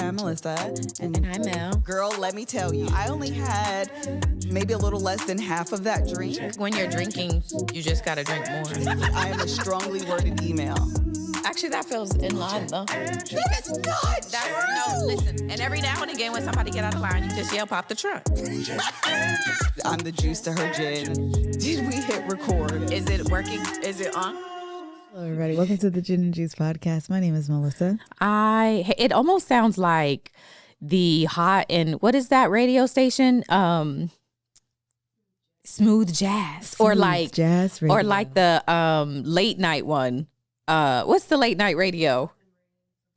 I'm Melissa. And I'm Mel. Girl, let me tell you, I only had maybe a little less than half of that drink. When you're drinking, you just gotta drink more. I am a strongly worded email. Actually, that feels in line, though. That's not true. No, listen. And every now and again, when somebody get out of line, you just yell, "Pop the trunk." I'm the juice to her gin. Did we hit record? Is it working? Is it on? Hello, everybody. Welcome to the Gin and Juice podcast. My name is Melissa. It almost sounds like the hot and what is that radio station? Smooth Jazz, or like Jazz Radio. or like the late night one. What's the late night radio?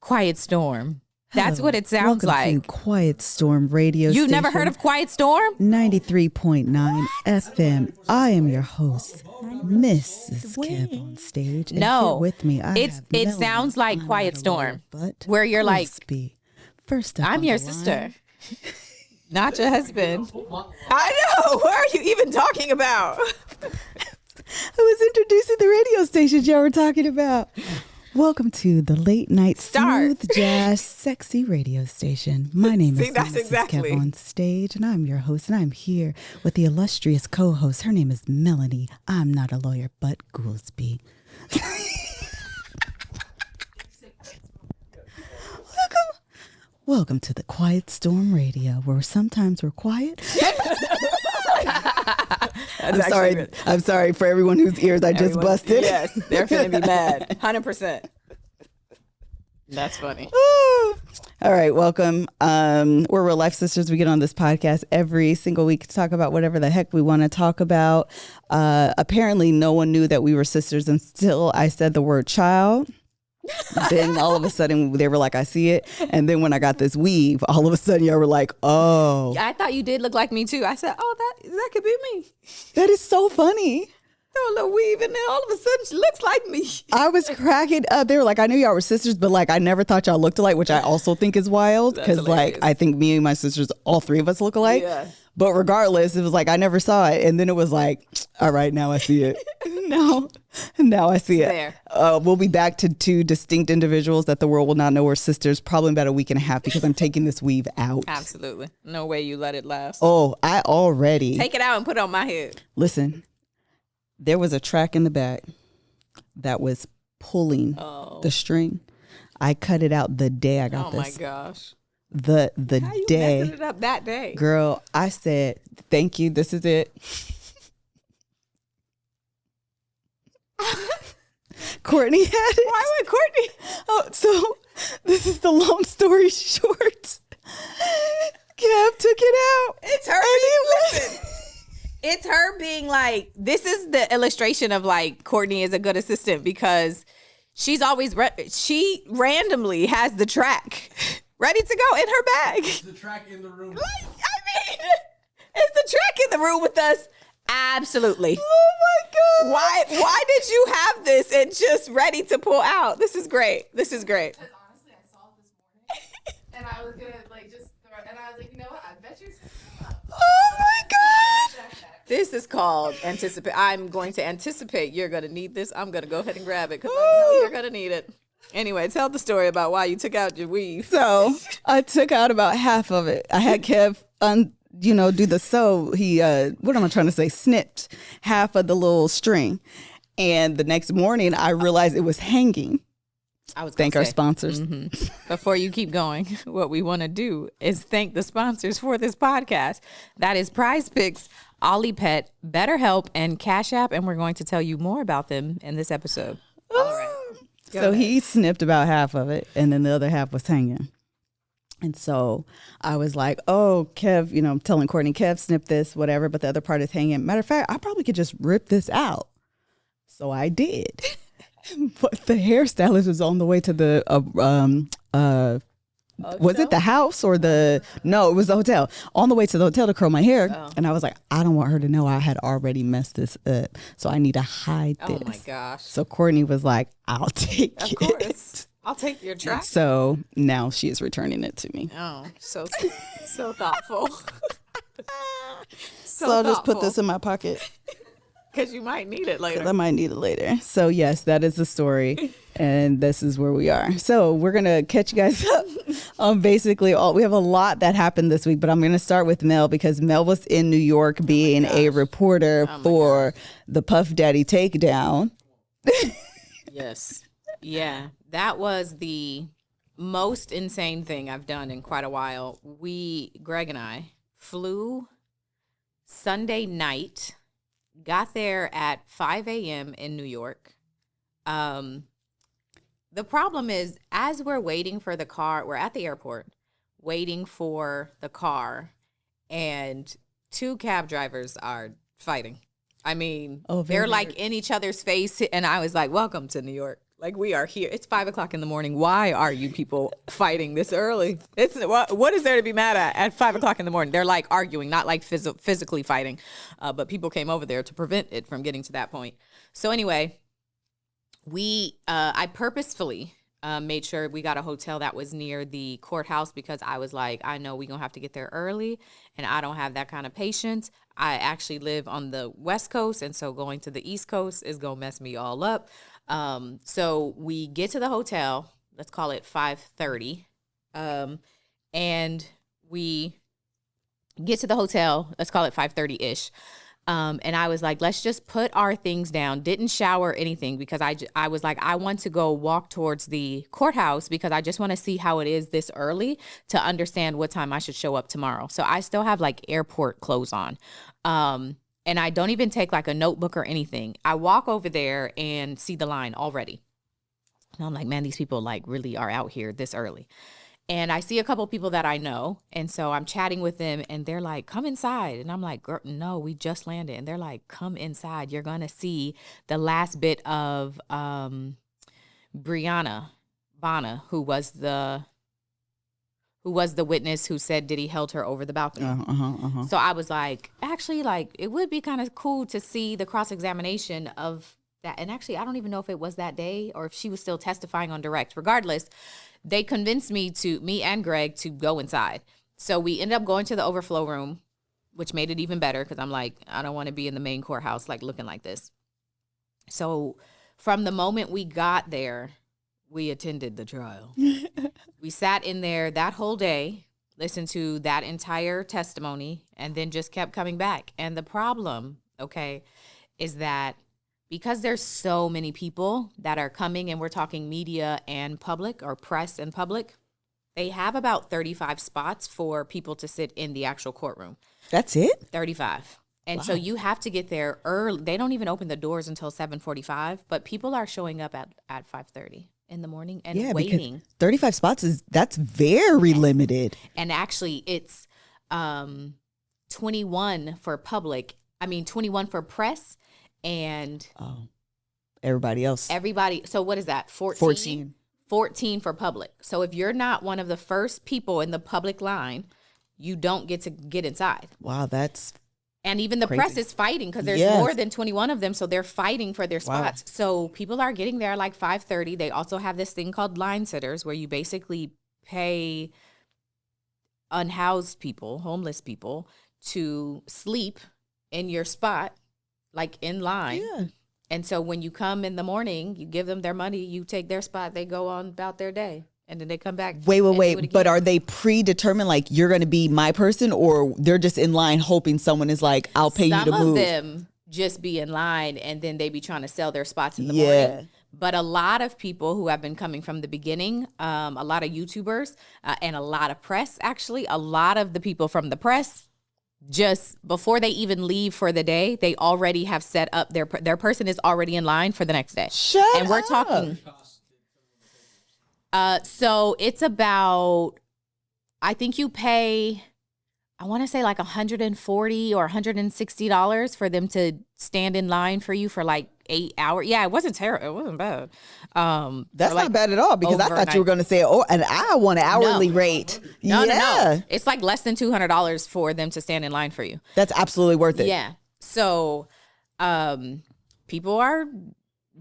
Quiet Storm. That's what it sounds Welcome like. to Quiet Storm Radio You've Station. never heard of Quiet Storm? 93.9 FM. I am your host, Mrs. Kev on stage. And No, here with me, I have it Melanie. sounds like I'm Quiet not a Storm, lawyer, but where you're like, crispy. First up I'm on your the sister, line, not your husband. I know. What are you even talking about? I was introducing the radio stations y'all were talking about. Welcome to the late night smooth jazz sexy radio station. My name is Mrs. Kev on stage, and I'm your host, and I'm here with the illustrious co-host. Her name is Melanie. I'm not a lawyer, but Goolsby. Welcome to the Quiet Storm Radio, where sometimes we're quiet. I'm sorry for everyone whose ears I just busted. Yes, they're going to be mad. 100%. That's funny. All right, welcome. We're real life sisters. We get on this podcast every single week to talk about whatever the heck we want to talk about. Apparently, no one knew that we were sisters until I said the word child. Then all of a sudden they were like, I see it. And then when I got this weave, all of a sudden y'all were like, oh. I thought you did look like me too. I said, oh, that could be me. That is so funny. A little weave, and then all of a sudden she looks like me. I was cracking up. They were like, I knew y'all were sisters, but like I never thought y'all looked alike, which I also think is wild because like I think me and my sisters, all three of us look alike. Yeah. But regardless, it was like I never saw it, and then it was like, all right, now I see it. Now I see it. There. We'll be back to two distinct individuals that the world will not know are sisters probably in about a week and a half because I'm taking this weave out. Absolutely. No way you let it last. Oh, I already Take it out and put it on my head. listen. There was a track in the back that was pulling the string. I cut it out the day I got this. Oh my gosh. The How you day, messing it up that day? girl, I said, thank you. This is it. Courtney had it. Why would Courtney? Oh, so this is the long story short. Kev took it out. It's her. Listen. It's her being like, this is the illustration of like Courtney is a good assistant because she's always, she randomly has the track ready to go in her bag. The track in the room. Like, I mean, is the track in the room with us? Absolutely. Oh my God. Why did you have this and just ready to pull out? This is great. This is great. Because honestly, I saw it this morning, and I was gonna like just throw it, and I was like, you know what? I bet you. Oh my God. This is called anticipate. I'm going to anticipate you're going to need this. I'm going to go ahead and grab it because I know you're going to need it. Anyway, tell the story about why you took out your weave. So I took out about half of it. I had Kev do the sew. He what am I trying to say? Snipped half of the little string, and the next morning I realized it was hanging. I was Thank our sponsors. Before you keep going, what we want to do is thank the sponsors for this podcast. That is Prize Picks, Ollie Pet, BetterHelp, and Cash App, and we're going to tell you more about them in this episode. All right. So he snipped about half of it, and then the other half was hanging. And so I was like, oh, Kev, I'm telling Courtney, Kev, snip this, whatever, but the other part is hanging. Matter of fact, I probably could just rip this out. So I did. But the hairstylist was on the way to the, was it the house or no, it was the hotel. On the way to the hotel to curl my hair. Oh. And I was like, I don't want her to know I had already messed this up. So I need to hide this. Oh my gosh. So Courtney was like, I'll take it. Of course. I'll take your track. So now she is returning it to me. Oh, so thoughtful. So I'll just put this in my pocket. Because you might need it later. I might need it later. So yes, that is the story. And this is where we are. So we're going to catch you guys up on basically all. We have a lot that happened this week, but I'm going to start with Mel because Mel was in New York being a reporter for the Puff Daddy takedown. Yes. Yeah. That was the most insane thing I've done in quite a while. Greg and I, flew Sunday night, got there at 5 a.m. in New York. The problem is, as we're waiting for the car, we're at the airport waiting for the car, and two cab drivers are fighting. I mean, they're like in each other's face, and I was like, welcome to New York. Like, we are here. It's 5 o'clock in the morning. Why are you people fighting this early? What is there to be mad at 5 o'clock in the morning? They're like arguing, not like physically fighting, but people came over there to prevent it from getting to that point. So anyway, I purposefully made sure we got a hotel that was near the courthouse because I was like, I know we're going to have to get there early, and I don't have that kind of patience. I actually live on the West Coast, and so going to the East Coast is going to mess me all up. So we get to the hotel, let's call it 5:30, and we get to the hotel, let's call it 5:30-ish. And I was like, let's just put our things down. Didn't shower or anything because I was like, I want to go walk towards the courthouse because I just want to see how it is this early to understand what time I should show up tomorrow. So I still have like airport clothes on. And I don't even take like a notebook or anything. I walk over there and see the line already. And I'm like, man, these people like really are out here this early. And I see a couple people that I know. And so I'm chatting with them and they're like, come inside. And I'm like, girl, no, we just landed. And they're like, come inside. You're going to see the last bit of Brianna Bana, who was the witness who said Diddy held her over the balcony. So I was like, actually, like, it would be kind of cool to see the cross-examination of that. And actually, I don't even know if it was that day or if she was still testifying on direct. Regardless, they convinced me and Greg to go inside. So we ended up going to the overflow room, which made it even better because I'm like, I don't want to be in the main courthouse like looking like this. So from the moment we got there, we attended the trial. We sat in there that whole day, listened to that entire testimony, and then just kept coming back. And the problem, is that because there's so many people that are coming, and we're talking media and public or press and public, they have about 35 spots for people to sit in the actual courtroom. That's it? 35. And Wow. so you have to get there early. They don't even open the doors until 7:45, but people are showing up at 5:30 in the morning and waiting. 35 spots that's very limited. And actually it's 21 for public. 21 for press and Everybody else. So what is that? 14? 14 for public. So if you're not one of the first people in the public line, you don't get to get inside. Wow, that's and even the crazy. press is fighting because there's more than 21 of them, so they're fighting for their spots. Wow. So people are getting there like 5:30. They also have this thing called line sitters where you basically pay unhoused people, homeless people, to sleep in your spot, like in line. Yeah. And so when you come in the morning, you give them their money, you take their spot, they go on about their day. And then they come back. Wait. But are they predetermined, like, you're going to be my person, or they're just in line hoping someone is like, I'll pay you to move? Some of them just be in line, and then they be trying to sell their spots in the morning. But a lot of people who have been coming from the beginning, a lot of YouTubers and a lot of press, actually, a lot of the people from the press, just before they even leave for the day, they already have set up their person is already in line for the next day. And we're talking... So it's about, I think you pay, I want to say like $140 or $160 for them to stand in line for you for like 8 hours. Yeah, it wasn't terrible. It wasn't bad. That's not bad at all because I thought you were going to say, and I want an hourly rate. No. It's like less than $200 for them to stand in line for you. That's absolutely worth it. Yeah. So people are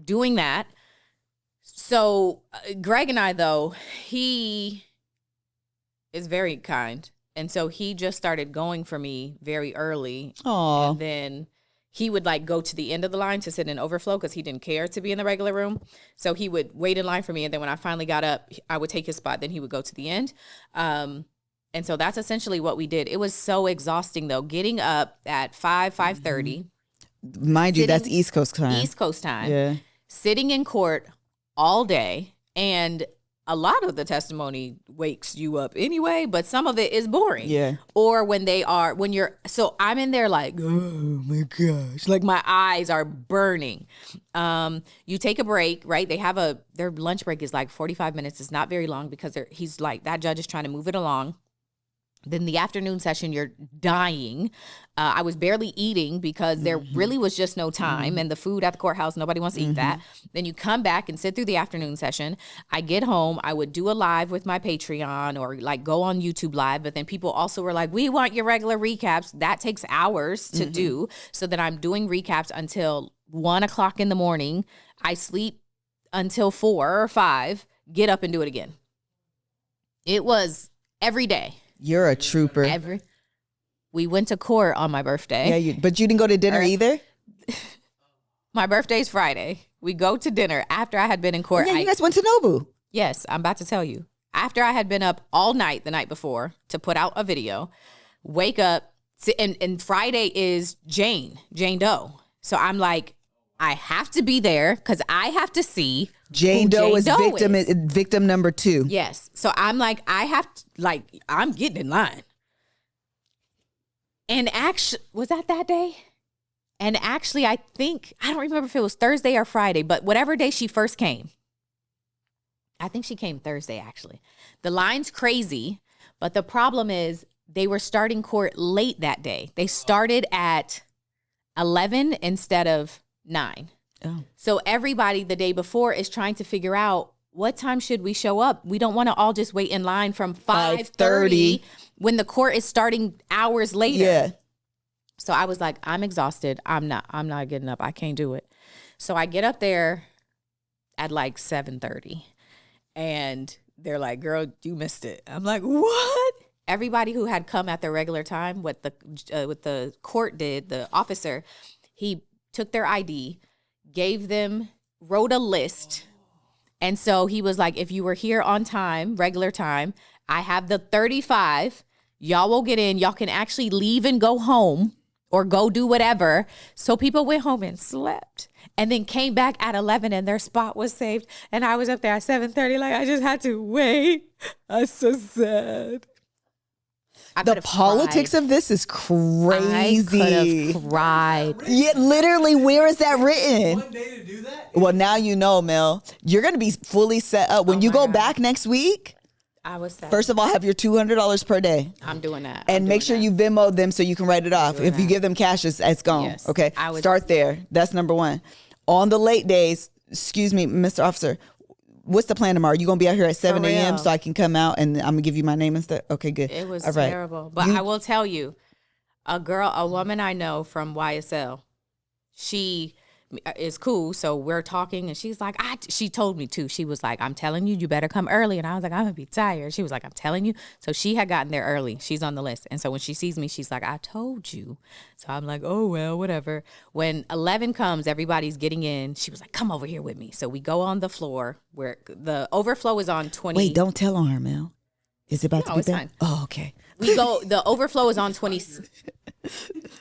doing that. So Greg and I, though, he is very kind. And so he just started going for me very early. Aww. And then he would like go to the end of the line to sit in overflow because he didn't care to be in the regular room. So he would wait in line for me. And then when I finally got up, I would take his spot. Then he would go to the end. And so that's essentially what we did. It was so exhausting though, getting up at 5:30. Mind you, that's East Coast time. East Coast time. Yeah. Sitting in court all day. And a lot of the testimony wakes you up anyway, but some of it is boring. Yeah. Or so I'm in there like, oh my gosh, like my eyes are burning. You take a break, right? Their lunch break is like 45 minutes. It's not very long because he's like, that judge is trying to move it along. Then the afternoon session, you're dying. I was barely eating because there really was just no time. And the food at the courthouse, nobody wants to eat that. Then you come back and sit through the afternoon session. I get home. I would do a live with my Patreon or like go on YouTube Live. But then people also were like, we want your regular recaps. That takes hours to do. So then I'm doing recaps until 1 o'clock in the morning. I sleep until 4 or 5, get up and do it again. It was every day. You're a trooper. We went to court on my birthday. Yeah, but you didn't go to dinner either? My birthday's Friday. We go to dinner after I had been in court. Yeah, you guys went to Nobu. Yes, I'm about to tell you. After I had been up all night the night before to put out a video, wake up, and Friday is Jane Doe. So I'm like, I have to be there because I have to see Jane Doe is victim number 2. Yes. So I'm like, I'm getting in line. And actually, was that day? And actually, I don't remember if it was Thursday or Friday, but whatever day she first came. I think she came Thursday, actually. The line's crazy, but the problem is they were starting court late that day. They started at 11 instead of 9. Oh. So everybody the day before is trying to figure out what time should we show up. We don't want to all just wait in line from 5:30 when the court is starting hours later. Yeah. So I was like, I'm exhausted. I'm not getting up. I can't do it. So I get up there at like 7:30 and they're like, girl, you missed it. I'm like, what? Everybody who had come at their regular time, what the court did, the officer, he took their ID, wrote a list. And so he was like, if you were here on time, regular time, I have the 35. Y'all will get in. Y'all can actually leave and go home or go do whatever. So people went home and slept and then came back at 11 and their spot was saved. And I was up there at 7:30 like, I just had to wait. I'm so sad. The politics of this is crazy. I could have cried. Yeah, literally, where is that written? One day to do that? Well, now you know, Mel. You're going to be fully set up. When you go back next week, I was sad. first of all, have your $200 per day. I'm doing that. And make sure you Venmo them so you can write it off. If you give them cash, it's gone. Yes, Okay? Start there. That's number 1. On the late days, excuse me, Mr. Officer, what's the plan tomorrow? You gonna be out here at 7 a.m. so I can come out and I'm gonna give you my name and stuff? Okay, good. It was all right. terrible. But I will tell you, a woman I know from YSL, she is cool. So we're talking and she's like, she told me too. She was like, I'm telling you, you better come early. And I was like, I'm gonna be tired. She was like, I'm telling you. So she had gotten there early. She's on the list. And so when she sees me, she's like, I told you. So I'm like, oh, well, whatever. When 11 comes, everybody's getting in. She was like, come over here with me. So we go on the floor where the overflow is on 20. Wait, don't tell on her, Mel. Is it about to be it's done? fine. Oh, okay. The overflow is on 20.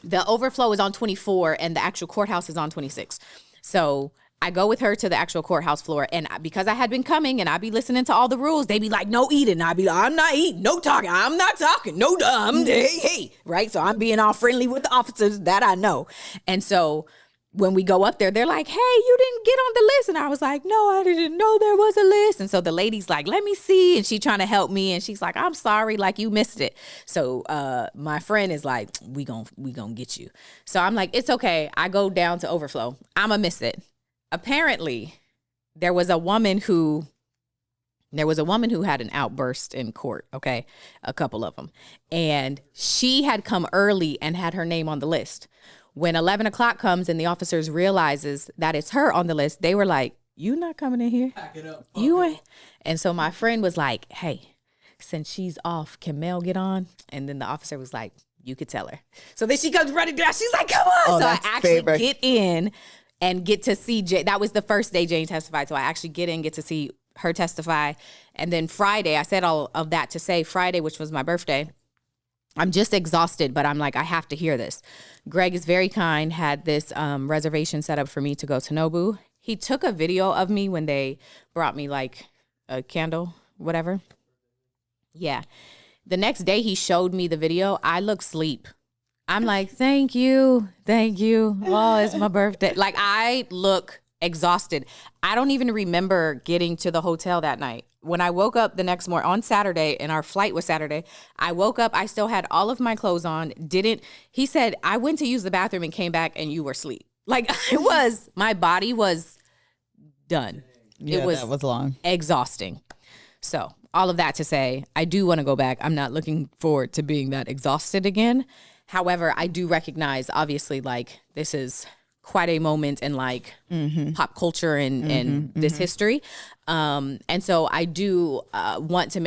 The overflow is on 24 and the actual courthouse is on 26. So I go with her to the actual courthouse floor. And because I had been coming and I'd be listening to all the rules, they be like, no eating. I'd be like, I'm not eating. No talking. I'm not talking. No dumb. Hey. Right. So I'm being all friendly with the officers that I know. And so when we go up there, they're like, hey, you didn't get on the list. And I was like, no, I didn't know there was a list. And so the lady's like, let me see. And she trying to help me. And she's like, I'm sorry, like you missed it. So my friend is like, we gonna get you. So I'm like, it's okay. I go down to overflow. I'ma miss it. Apparently, there was a woman who had an outburst in court, okay? A couple of them. And she had come early and had her name on the list. When 11 o'clock comes and the officers realizes that it's her on the list, they were like, you not coming in here? Pack it up. You ain't. And so my friend was like, hey, since she's off, can Mel get on? And then the officer was like, you could tell her. So then she comes running down. She's like, come on. Oh, So I that's actually favorite. get in and get to see Jane. That was the first day Jane testified. So I actually get to see her testify. And then Friday, I said all of that to say Friday, which was my birthday, I'm just exhausted, but I'm like, I have to hear this. Greg is very kind, had this reservation set up for me to go to Nobu. He took a video of me when they brought me like a candle, whatever. Yeah. The next day he showed me the video. I look sleep. I'm like, thank you. Oh, it's my birthday. Like, I look exhausted. I don't even remember getting to the hotel that night. When I woke up the next morning on Saturday, and our flight was Saturday, I woke up, I still had all of my clothes on. He said, I went to use the bathroom and came back and you were asleep. Like, my body was done. Yeah, that was long. Exhausting. So all of that to say, I do want to go back. I'm not looking forward to being that exhausted again. However, I do recognize, obviously, like, this is quite a moment in like pop culture and this history. And so I do want to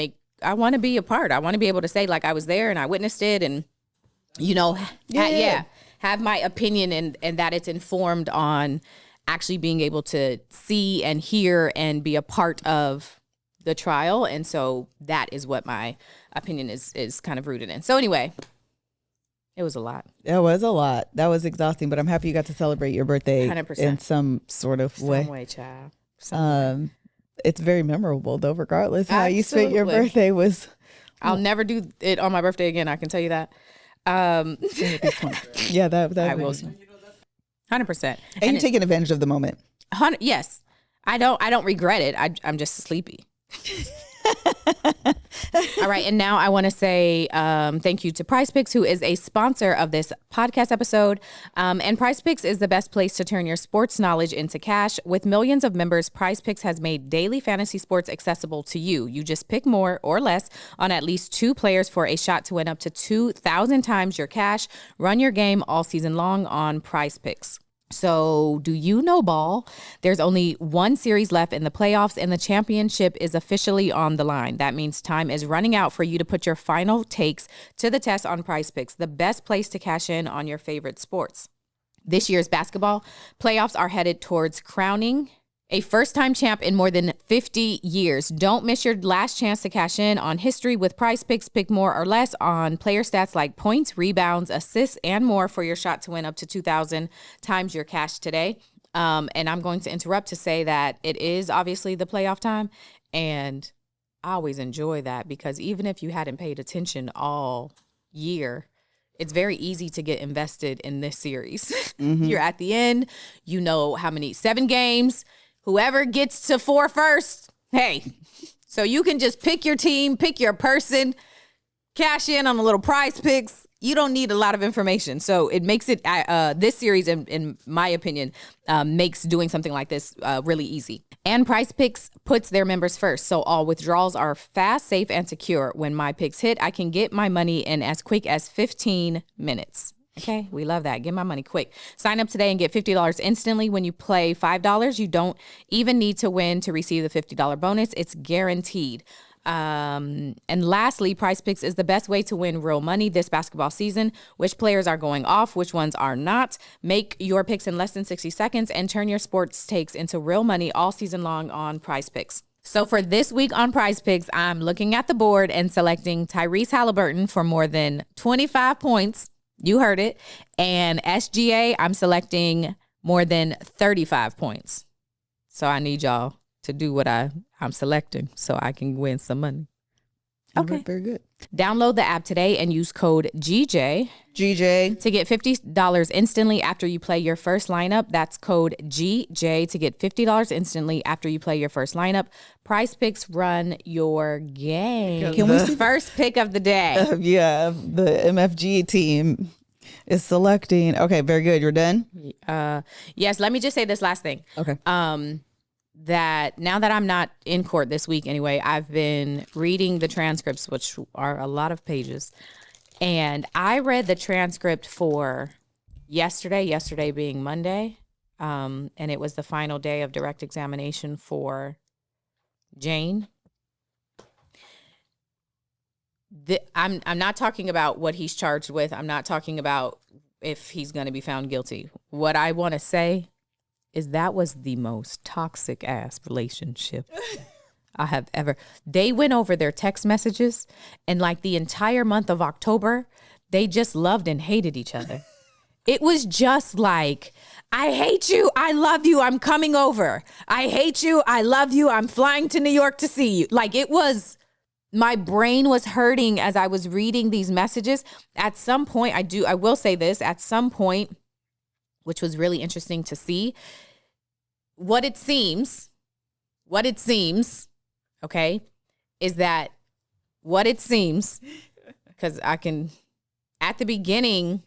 be a part. I want to be able to say, like, I was there and I witnessed it and, you know, have my opinion and that it's informed on actually being able to see and hear and be a part of the trial. And so that is what my opinion is kind of rooted in. So anyway, it was a lot. It was a lot. That was exhausting, but I'm happy you got to celebrate your birthday 100%. in some sort of way. Some way, child. It's very memorable though, regardless how you spent your Absolutely. birthday was. I'll never do it on my birthday again. I can tell you that. Yeah, that I will. was. 100%. And you're taking advantage of the moment. Yes. I don't regret it. I'm just sleepy. All right. And now I want to say thank you to PrizePicks, who is a sponsor of this podcast episode. And PrizePicks is the best place to turn your sports knowledge into cash. With millions of members, PrizePicks has made daily fantasy sports accessible to you. You just pick more or less on at least 2 players for a shot to win up to 2,000 times your cash. Run your game all season long on PrizePicks. So do you know ball? There's only one series left in the playoffs and the championship is officially on the line. That means time is running out for you to put your final takes to the test on PrizePicks, the best place to cash in on your favorite sports. This year's basketball playoffs are headed towards crowning a first-time champ in more than 50 years. Don't miss your last chance to cash in on history with PrizePicks. Pick more or less on player stats like points, rebounds, assists, and more for your shot to win up to 2,000 times your cash today. And I'm going to interrupt to say that it is obviously the playoff time, and I always enjoy that because even if you hadn't paid attention all year, it's very easy to get invested in this series. You're at the end, you know how many, 7 games. Whoever gets to 4 first, hey. So you can just pick your team, pick your person, cash in on a little PrizePicks. You don't need a lot of information. So it makes it, this series, in my opinion, makes doing something like this really easy. And PrizePicks puts their members first. So all withdrawals are fast, safe, and secure. When my picks hit, I can get my money in as quick as 15 minutes. Okay, we love that. Get my money quick. Sign up today and get $50 instantly when you play $5. You don't even need to win to receive the $50 bonus. It's guaranteed. And lastly, PrizePicks is the best way to win real money this basketball season. Which players are going off, which ones are not. Make your picks in less than 60 seconds and turn your sports takes into real money all season long on PrizePicks. So for this week on PrizePicks, I'm looking at the board and selecting Tyrese Halliburton for more than 25 points. You heard it. And SGA, I'm selecting more than 35 points. So I need y'all to do what I'm selecting so I can win some money. Okay. Very good. Download the app today and use code GJ to get $50 instantly after you play your first lineup. That's code GJ to get $50 instantly after you play your first lineup. PrizePicks, run your game. Can we see first pick of the day? Yeah, the MFG team is selecting. Okay, very good. You're done? Yes, let me just say this last thing. Okay. That now that I'm not in court this week anyway, I've been reading the transcripts, which are a lot of pages. And I read the transcript for yesterday being Monday. And it was the final day of direct examination for Jane. I'm not talking about what he's charged with. I'm not talking about if he's going to be found guilty. What I want to say is that was the most toxic ass relationship I have ever. They went over their text messages, and like the entire month of October, they just loved and hated each other. It was just like, I hate you. I love you. I'm coming over. I hate you. I love you. I'm flying to New York to see you. Like, it was, my brain was hurting as I was reading these messages. At some point, I will say this, at some point, which was really interesting to see, what it seems, okay, is that what it seems, because at the beginning,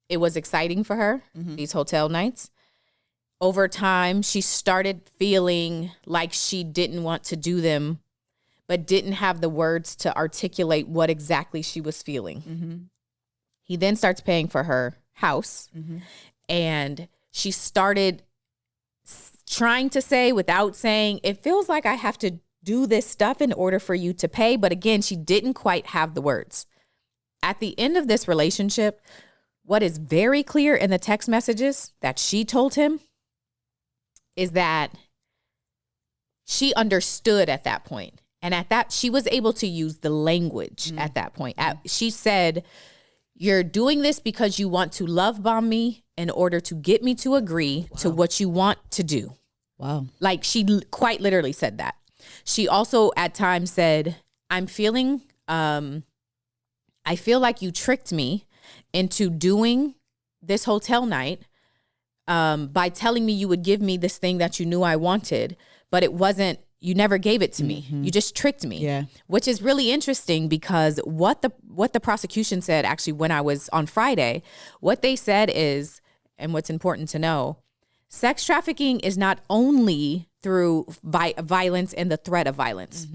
it was exciting for her, these hotel nights. Over time, she started feeling like she didn't want to do them, but didn't have the words to articulate what exactly she was feeling. He then starts paying for her house, and she started trying to say without saying, it feels like I have to do this stuff in order for you to pay. But again, she didn't quite have the words. At the end of this relationship, what is very clear in the text messages that she told him is that she understood at that point. And at that, she was able to use the language at that point. She said, you're doing this because you want to love bomb me in order to get me to agree to what you want to do. Wow. Like, she quite literally said that. She also at times said, I feel like you tricked me into doing this hotel night by telling me you would give me this thing that you knew I wanted, but it wasn't, you never gave it to me. You just tricked me. Yeah. Which is really interesting because what the prosecution said, actually, when I was on Friday, what they said is, and what's important to know, sex trafficking is not only through violence and the threat of violence.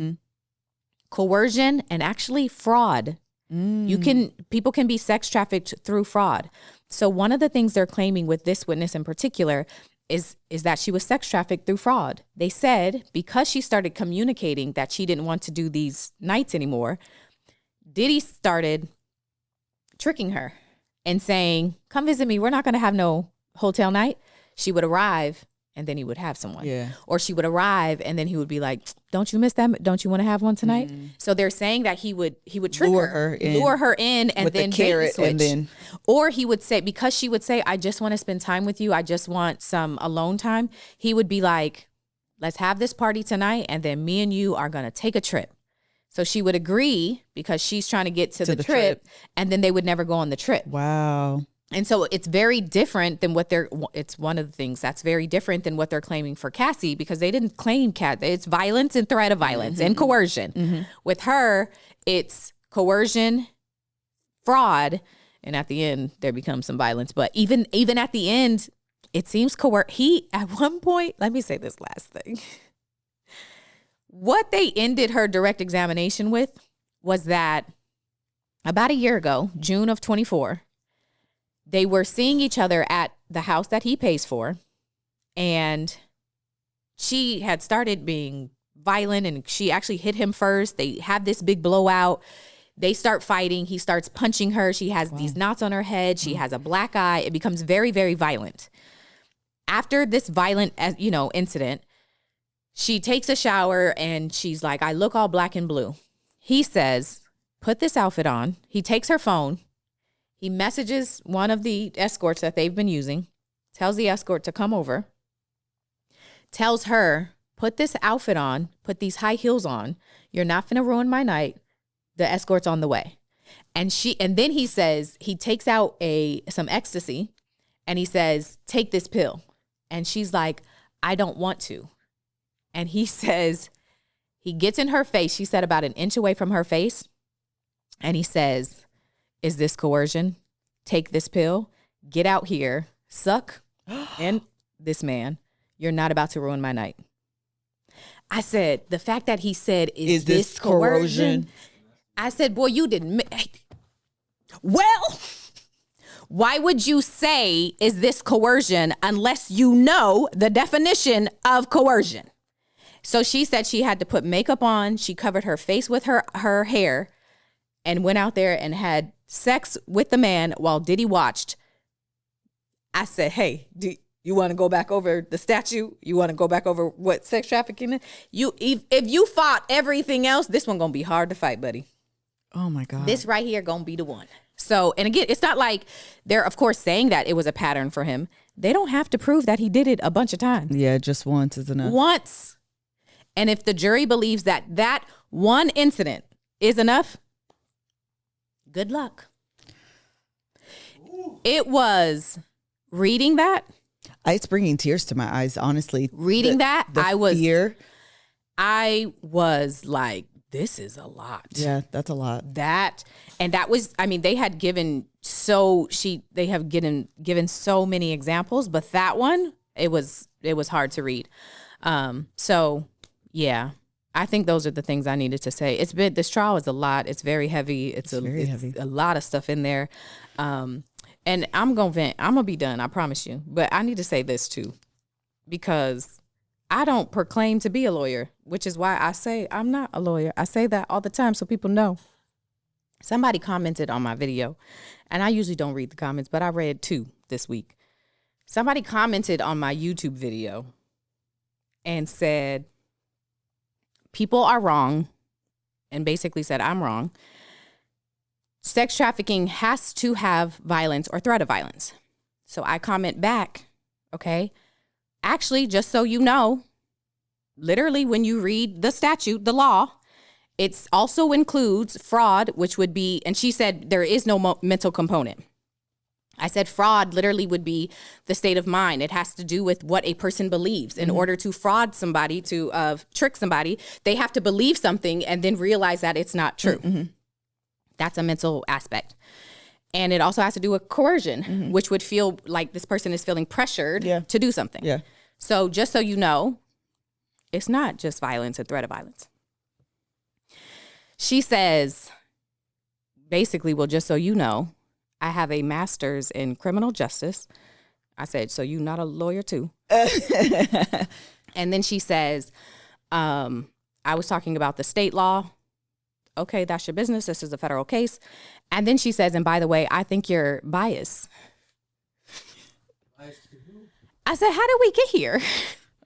Coercion and actually fraud. People can be sex trafficked through fraud. So one of the things they're claiming with this witness in particular is that she was sex trafficked through fraud. They said because she started communicating that she didn't want to do these nights anymore, Diddy started tricking her and saying, come visit me. We're not going to have no hotel night. She would arrive and then he would have someone. Yeah. Or she would arrive and then he would be like, don't you miss that? Don't you want to have one tonight? So they're saying that he would trick Lure her in and with then the carrot bait switch. and then, or he would say, because she would say, I just want to spend time with you. I just want some alone time. He would be like, let's have this party tonight. And then me and you are going to take a trip. So she would agree because she's trying to get to the trip. And then they would never go on the trip. wow. And so it's very different than it's one of the things that's very different than what they're claiming for Cassie, because they didn't claim it's violence and threat of violence and coercion. With her, it's coercion, fraud, and at the end there becomes some violence. But even at the end, it seems he at one point, let me say this last thing. What they ended her direct examination with was that about a year ago, June of 24, they were seeing each other at the house that he pays for, and she had started being violent, and she actually hit him first. They have this big blowout. They start fighting. He starts punching her. She has these knots on her head. She has a black eye. It becomes very, very violent. After this violent, incident, she takes a shower, and she's like, I look all black and blue. He says, put this outfit on. He takes her phone. He messages one of the escorts that they've been using, tells the escort to come over, tells her, put this outfit on, put these high heels on. You're not finna ruin my night. The escort's on the way. And then he says, he takes out some ecstasy and he says, take this pill. And she's like, I don't want to. And he says, he gets in her face. She said about an inch away from her face. And he says, is this coercion? Take this pill, get out here, suck, and this man, you're not about to ruin my night. I said, the fact that he said, is this coercion? I said, boy, you didn't. Well, why would you say, is this coercion, unless you know the definition of coercion? So she said she had to put makeup on. She covered her face with her hair. and went out there and had sex with the man while Diddy watched, I said, hey, do you want to go back over the statute? You want to go back over what sex trafficking is? If you fought everything else, this one going to be hard to fight, buddy. Oh my God. This right here going to be the one. So, and again, it's not like they're, of course, saying that it was a pattern for him. They don't have to prove that he did it a bunch of times. Yeah, just once is enough. Once. And if the jury believes that that one incident is enough, good luck. It was reading that. It's bringing tears to my eyes, honestly. Reading that, I was like, this is a lot. Yeah, that's a lot. And that was, I mean, they have given so many examples, but that one, it was hard to read. So yeah, I think those are the things I needed to say. This trial is a lot. It's very heavy. It's very heavy. A lot of stuff in there. And I'm going to vent. I'm going to be done. I promise you. But I need to say this too, because I don't proclaim to be a lawyer, which is why I say I'm not a lawyer. I say that all the time so people know. Somebody commented on my video, and I usually don't read the comments, but I read 2 this week. Somebody commented on my YouTube video and said, people are wrong, and basically said I'm wrong. Sex trafficking has to have violence or threat of violence. So I comment back, okay? Actually, just so you know, literally when you read the statute, the law, it also includes fraud, which would be, and she said there is no mental component. I said fraud literally would be the state of mind. It has to do with what a person believes. In order to fraud somebody, to trick somebody, they have to believe something and then realize that it's not true. Mm-hmm. That's a mental aspect. And it also has to do with coercion, which would feel like this person is feeling pressured to do something. Yeah. So just so you know, it's not just violence and threat of violence. She says, basically, well, just so you know, I have a master's in criminal justice. I said, so you not a lawyer too? And then she says, I was talking about the state law. Okay, that's your business. This is a federal case. And then she says, and by the way, I think you're biased. I said, how did we get here?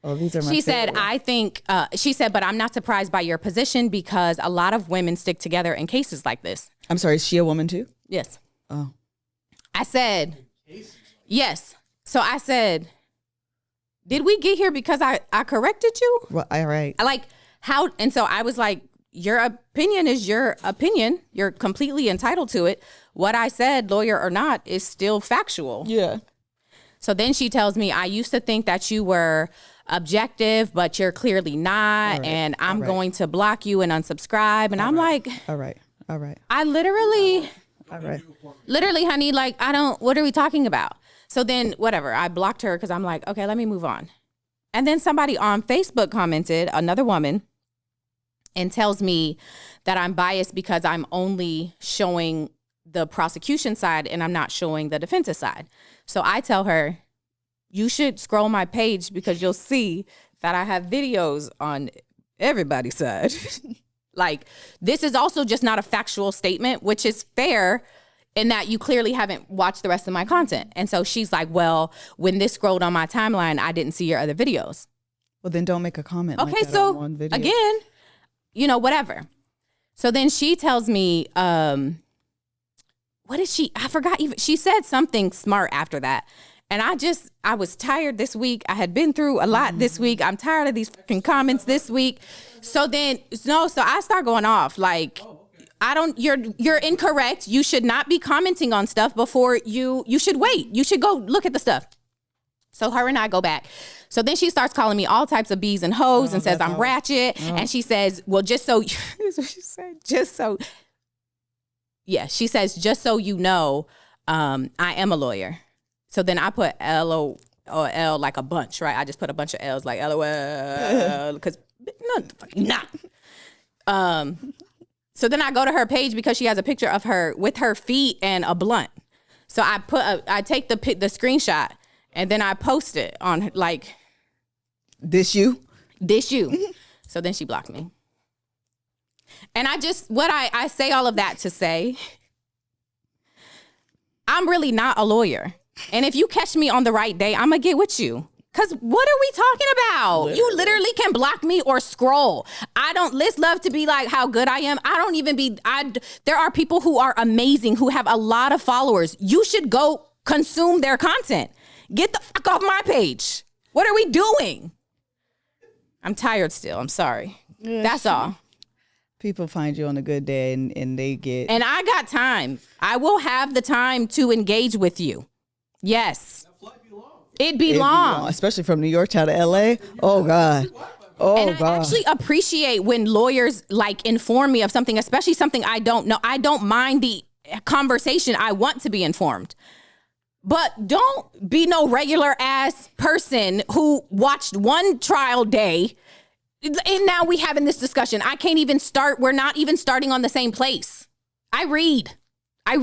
Oh, these are my She said, I think, she said, but I'm not surprised by your position because a lot of women stick together in cases like this. I'm sorry, is she a woman too? Yes. Oh. I said, yes. So I said, did we get here because I corrected you? Well, all right. I like how, and so I was like, your opinion is your opinion. You're completely entitled to it. What I said, lawyer or not, is still factual. Yeah. So then she tells me, I used to think that you were objective, but you're clearly not. Right. And I'm going to block you and unsubscribe. And I'm like, all right. I literally, honey, like, what are we talking about? So then whatever, I blocked her because I'm like, okay, let me move on. And then somebody on Facebook commented, another woman, and tells me that I'm biased because I'm only showing the prosecution side and I'm not showing the defense's side. So I tell her, you should scroll my page because you'll see that I have videos on everybody's side. Like, this is also just not a factual statement, which is fair in that you clearly haven't watched the rest of my content. And so she's like, well, when this scrolled on my timeline, I didn't see your other videos. Well, then don't make a comment. Okay, like that so on one video. Again, whatever. So then she tells me, what did she, I forgot even, she said something smart after that. And I was tired this week. I had been through a lot this week. I'm tired of these fucking comments this week. So I start going off like, you're incorrect. You should not be commenting on stuff before you should wait. You should go look at the stuff. So her and I go back. So then she starts calling me all types of B's and hoes and says I'm ratchet. And she says, well, just so, here's what she said, she says, just so you know, I am a lawyer. So then I put L like a bunch, right? I just put a bunch of L's like LOL because no, not. So then I go to her page because she has a picture of her with her feet and a blunt. So I take the screenshot and then I post it on like. This you. So then she blocked me. And I say all of that to say, I'm really not a lawyer. And if you catch me on the right day, I'm going to get with you. Because what are we talking about? Literally. You literally can block me or scroll. Let's love to be like how good I am. There are people who are amazing, who have a lot of followers. You should go consume their content. Get the fuck off my page. What are we doing? I'm tired still. I'm sorry. That's all. People find you on a good day and they get... And I got time. I will have the time to engage with you. Yes. It'd be long. Especially from New York to LA. Oh, God. Oh, and I actually appreciate when lawyers like inform me of something, especially something I don't know. I don't mind the conversation. I want to be informed. But don't be no regular ass person who watched one trial day and now we having this discussion. I can't even start. We're not even starting on the same place. I read. All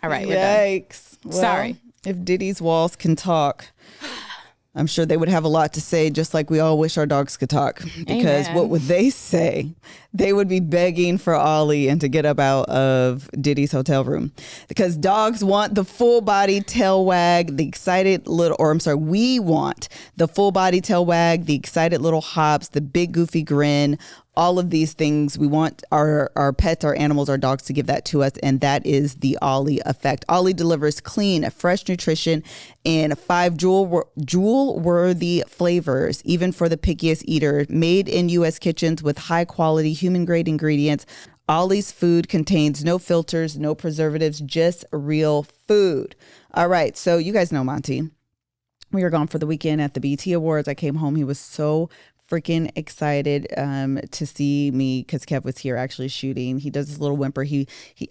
right, we're done. Yikes. Well, sorry. If Diddy's walls can talk, I'm sure they would have a lot to say, just like we all wish our dogs could talk. Because Amen. What would they say? They would be begging for Ollie and to get up out of Diddy's hotel room. Because dogs want the full body tail wag, we want the full body tail wag, the excited little hops, the big goofy grin, all of these things. We want our pets, our animals, our dogs to give that to us. And that is the Ollie effect. Ollie delivers clean, fresh nutrition and 5 jewel-worthy flavors, even for the pickiest eater. Made in U.S. kitchens with high-quality, human-grade ingredients. Ollie's food contains no filters, no preservatives, just real food. All right, so you guys know Monty. We were gone for the weekend at the BET Awards. I came home. He was so freaking excited to see me because Kev was here actually shooting. He does this little whimper.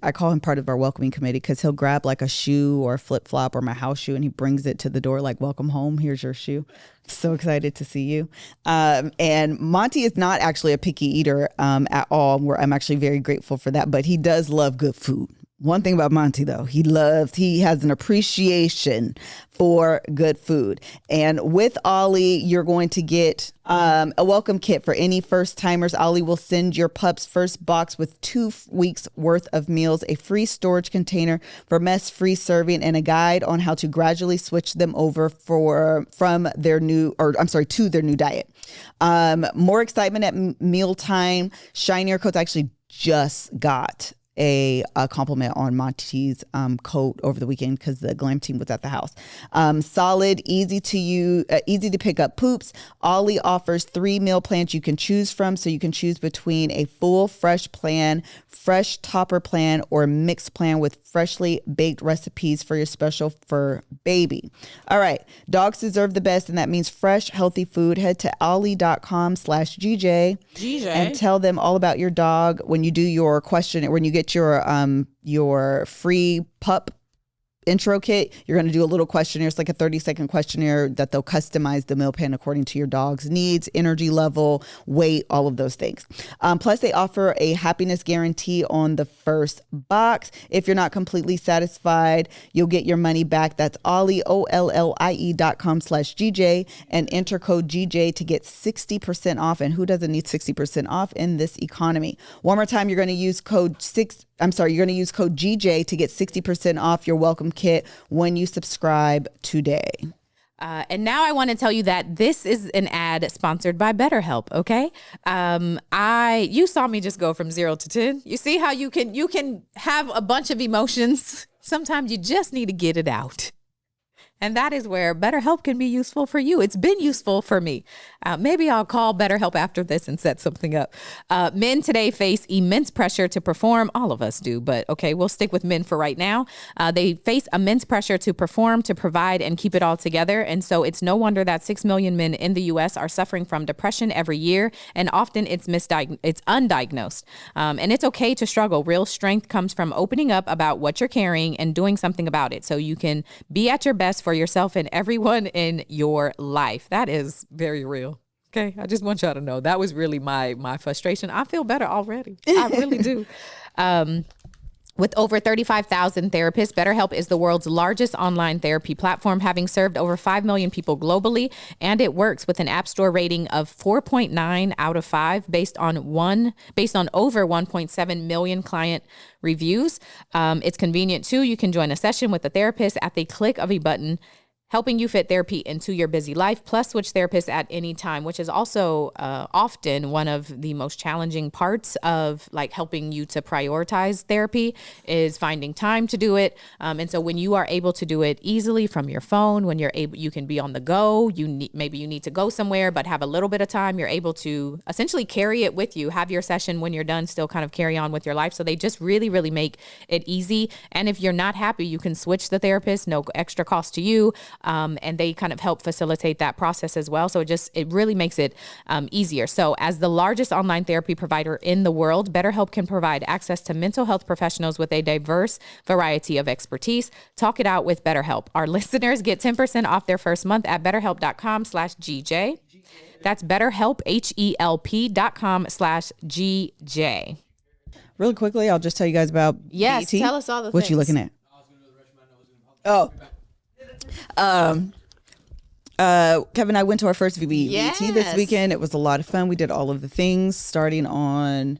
I call him part of our welcoming committee because he'll grab like a shoe or a flip flop or my house shoe and he brings it to the door like, welcome home. Here's your shoe. So excited to see you. And Monty is not actually a picky eater at all. I'm actually very grateful for that, but he does love good food. One thing about Monty, though, he has an appreciation for good food. And with Ollie, you're going to get a welcome kit for any first timers. Ollie will send your pup's first box with 2 weeks worth of meals, a free storage container for mess-free serving, and a guide on how to gradually switch them over to their new diet. More excitement at mealtime. Shinier Coats actually just got a compliment on Monty's coat over the weekend because the glam team was at the house. Solid, easy to pick up poops. Ollie offers 3 meal plans you can choose from, so you can choose between a full fresh plan, fresh topper plan, or mixed plan with freshly baked recipes for your special fur baby. All right, dogs deserve the best, and that means fresh, healthy food. Head to ollie.com/GJ and tell them all about your dog when you do your question, when you get your free pup intro kit. You're going to do a little questionnaire. It's like a 30-second questionnaire that they'll customize the meal plan according to your dog's needs, energy level, weight, all of those things. Plus, they offer a happiness guarantee on the first box. If you're not completely satisfied, you'll get your money back. That's Ollie, OLLIE.com/GJ, and enter code GJ to get 60% off. And who doesn't need 60% off in this economy? One more time, you're going to use code GJ to get 60% off your welcome kit when you subscribe today. And now I want to tell you that this is an ad sponsored by BetterHelp. Okay. You saw me just go from 0 to 10. You see how you can have a bunch of emotions. Sometimes you just need to get it out. And that is where BetterHelp can be useful for you. It's been useful for me. Maybe I'll call BetterHelp after this and set something up. Men today face immense pressure to perform. All of us do, but okay, we'll stick with men for right now. They face immense pressure to perform, to provide, and keep it all together. And so it's no wonder that 6 million men in the U.S. are suffering from depression every year. And often it's undiagnosed. And it's okay to struggle. Real strength comes from opening up about what you're carrying and doing something about it so you can be at your best for yourself and everyone in your life. That is very real. Okay. I just want y'all to know that was really my frustration. I feel better already. I really do. With over 35,000 therapists, BetterHelp is the world's largest online therapy platform, having served over 5 million people globally, and it works with an App Store rating of 4.9 out of 5 based on over 1.7 million client reviews. It's convenient too. You can join a session with a therapist at the click of a button, helping you fit therapy into your busy life, plus switch therapists at any time, which is also often one of the most challenging parts of like helping you to prioritize therapy is finding time to do it. And so when you are able to do it easily from your phone, when you're able, you can be on the go, maybe you need to go somewhere, but have a little bit of time, you're able to essentially carry it with you, have your session when you're done, still kind of carry on with your life. So they just really, really make it easy. And if you're not happy, you can switch the therapist, no extra cost to you. And they kind of help facilitate that process as well. So it really makes it easier. So as the largest online therapy provider in the world, BetterHelp can provide access to mental health professionals with a diverse variety of expertise. Talk it out with BetterHelp. Our listeners get 10% off their first month at betterhelp.com/GJ. That's BetterHelp, HELP.com/GJ. Really quickly, I'll just tell you guys about Yes, BET. tell us all the What things. you looking at? Oh. Kevin and I went to our first BET this Yes. weekend. It was a lot of fun. We did all of the things starting on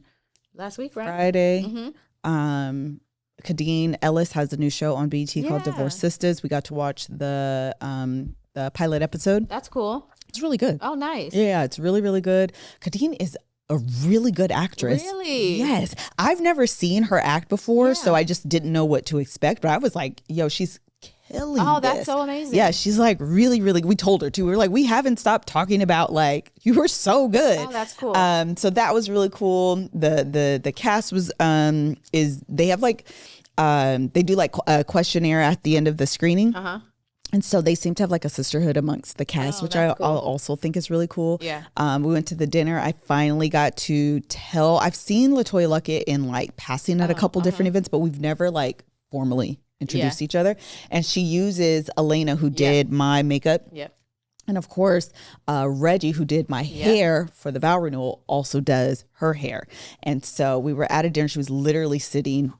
Last week, right? Friday. Mm-hmm. Kadeen Ellis has a new show on BET called Yeah. Divorced Sisters. We got to watch the pilot episode. That's cool. It's really good. Oh, nice. Yeah, it's really, really good. Kadeen is a really good actress. Really? Yes. I've never seen her act before, Yeah. so I just didn't know what to expect. But I was like, yo, she's killing Oh, that's this. so amazing. Yeah, she's like really, really, we told her too. We were like, we haven't stopped talking about like, you were so good. Oh, that's cool. So that was really cool. The cast was, they have like, they do like a questionnaire at the end of the screening. Uh-huh. And so they seem to have like a sisterhood amongst the cast, Oh, which I that's cool. also think is really cool. Yeah. We went to the dinner. I finally got to tell, I've seen LaToya Luckett in like passing at a couple different events, but we've never like formally introduced each other. And she uses Elena, who did my makeup. Yep. And of course, Reggie, who did my hair for the vow renewal, also does her hair. And so we were at a dinner. She was literally sitting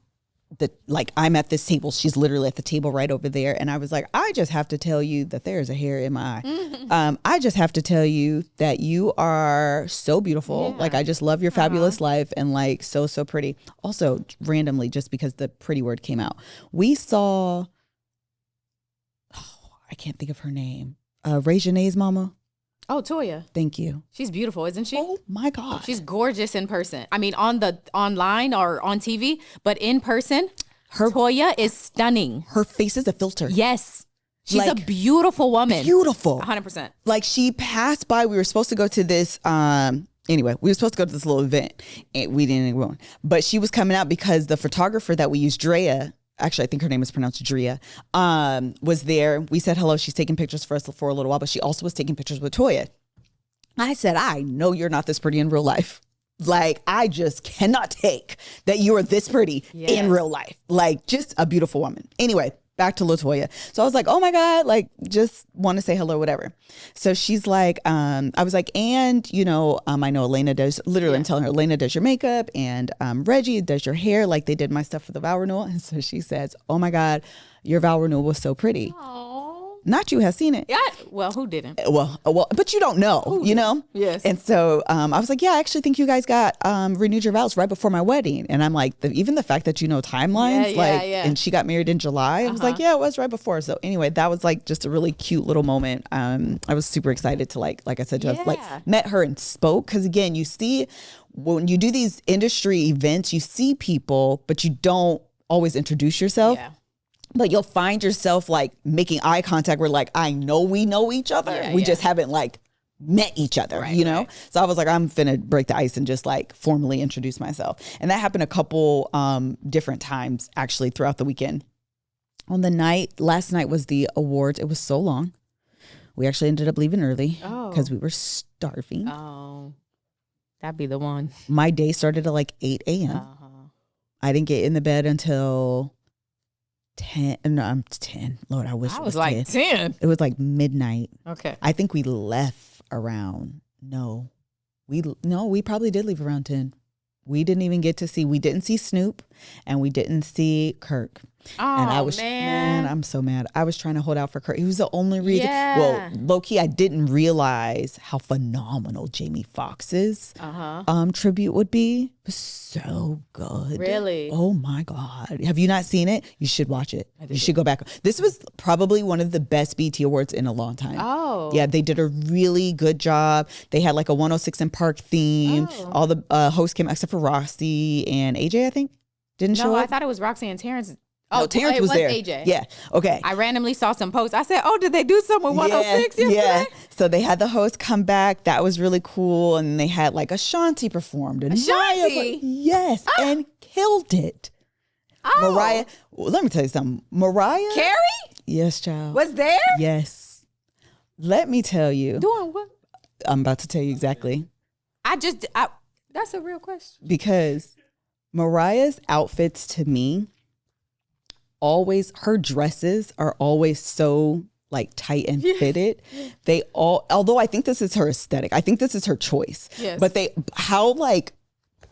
I'm at this table. She's literally at the table right over there. And I was like, I just have to tell you that there's a hair in my eye. I just have to tell you that you are so beautiful. Yeah. Like, I just love your fabulous life and like so pretty. Also, randomly, just because the pretty word came out, we saw, I can't think of her name. Ray Janae's mama. Oh, Toya. Thank you. She's beautiful, isn't she? Oh my God. She's gorgeous in person. I mean, online or on TV, but in person, Toya is stunning. Her face is a filter. Yes. She's a Like, beautiful woman. Beautiful. 100%. Like, she passed by. We were supposed to go to this anyway, we were supposed to go to this little event and we didn't go. But she was coming out because the photographer that we used, Drea, actually I think her name is pronounced Drea, was there. We said hello. She's taking pictures for us for a little while, but she also was taking pictures with Toya. I said, I know you're not this pretty in real life. Like, I just cannot take that you are this pretty in real life. Like, just a beautiful woman. Anyway, back to LaToya. So I was like, oh my God, like, just want to say hello, whatever. So she's like, I was like, and, you know, I know Elena does, literally I'm telling her, Elena does your makeup and Reggie does your hair. Like, they did my stuff for the vow renewal. And so she says, oh my God, your vow renewal was so pretty. Oh. Not you has seen it. Yeah. Well, who didn't? Well, but you don't know, you know? Yes. And so I was like, yeah, I actually think you guys got renewed your vows right before my wedding. And I'm like, even the fact that you know timelines, and she got married in July. I was like, yeah, it was right before. So anyway, that was like just a really cute little moment. I was super excited to like I said, just like met her and spoke. Because again, you see, when you do these industry events, you see people, but you don't always introduce yourself. Yeah. But you'll find yourself like making eye contact where like, I know we know each other. Yeah, we just haven't like met each other, you know? Right. So I was like, I'm finna break the ice and just like formally introduce myself. And that happened a couple different times actually throughout the weekend. On the night, last night was the awards. It was so long. We actually ended up leaving early because we were starving. Oh, that'd be the one. My day started at like 8 a.m. I didn't get in the bed until 10. No, I'm 10. Lord, I wish it was like 10. It was like midnight. Okay. I think we left around, we probably did leave around 10. We didn't see Snoop, and we didn't see Kirk. Oh, And I was, man. I'm so mad. I was trying to hold out for Kirk. He was the only reason. Yeah. Well, low key, I didn't realize how phenomenal Jamie Foxx's tribute would be. It was so good. Really? Oh my God. Have you not seen it? You should watch it. You should go back. This was probably one of the best BT Awards in a long time. Oh. Yeah, they did a really good job. They had like a 106 in Park theme. All the hosts came except for Rossi and AJ, I think. Didn't show No, up. I thought it was Roxy and Terrence. Oh, Terrence was there. AJ. Yeah. Okay. I randomly saw some posts. I said, "Oh, did they do something with 106 yesterday?" Yeah. So they had the host come back. That was really cool. And they had like Ashanti performed. And Ashanti? Yes. And killed it. Oh. Mariah. Well, let me tell you something. Mariah. Carrie Yes, child. was there. Yes. Let me tell you. Doing what? I'm about to tell you exactly. That's a real question. Because Mariah's outfits to me, her dresses are always so like tight and fitted. They although I think this is her aesthetic, I think this is her choice. Yes. But how like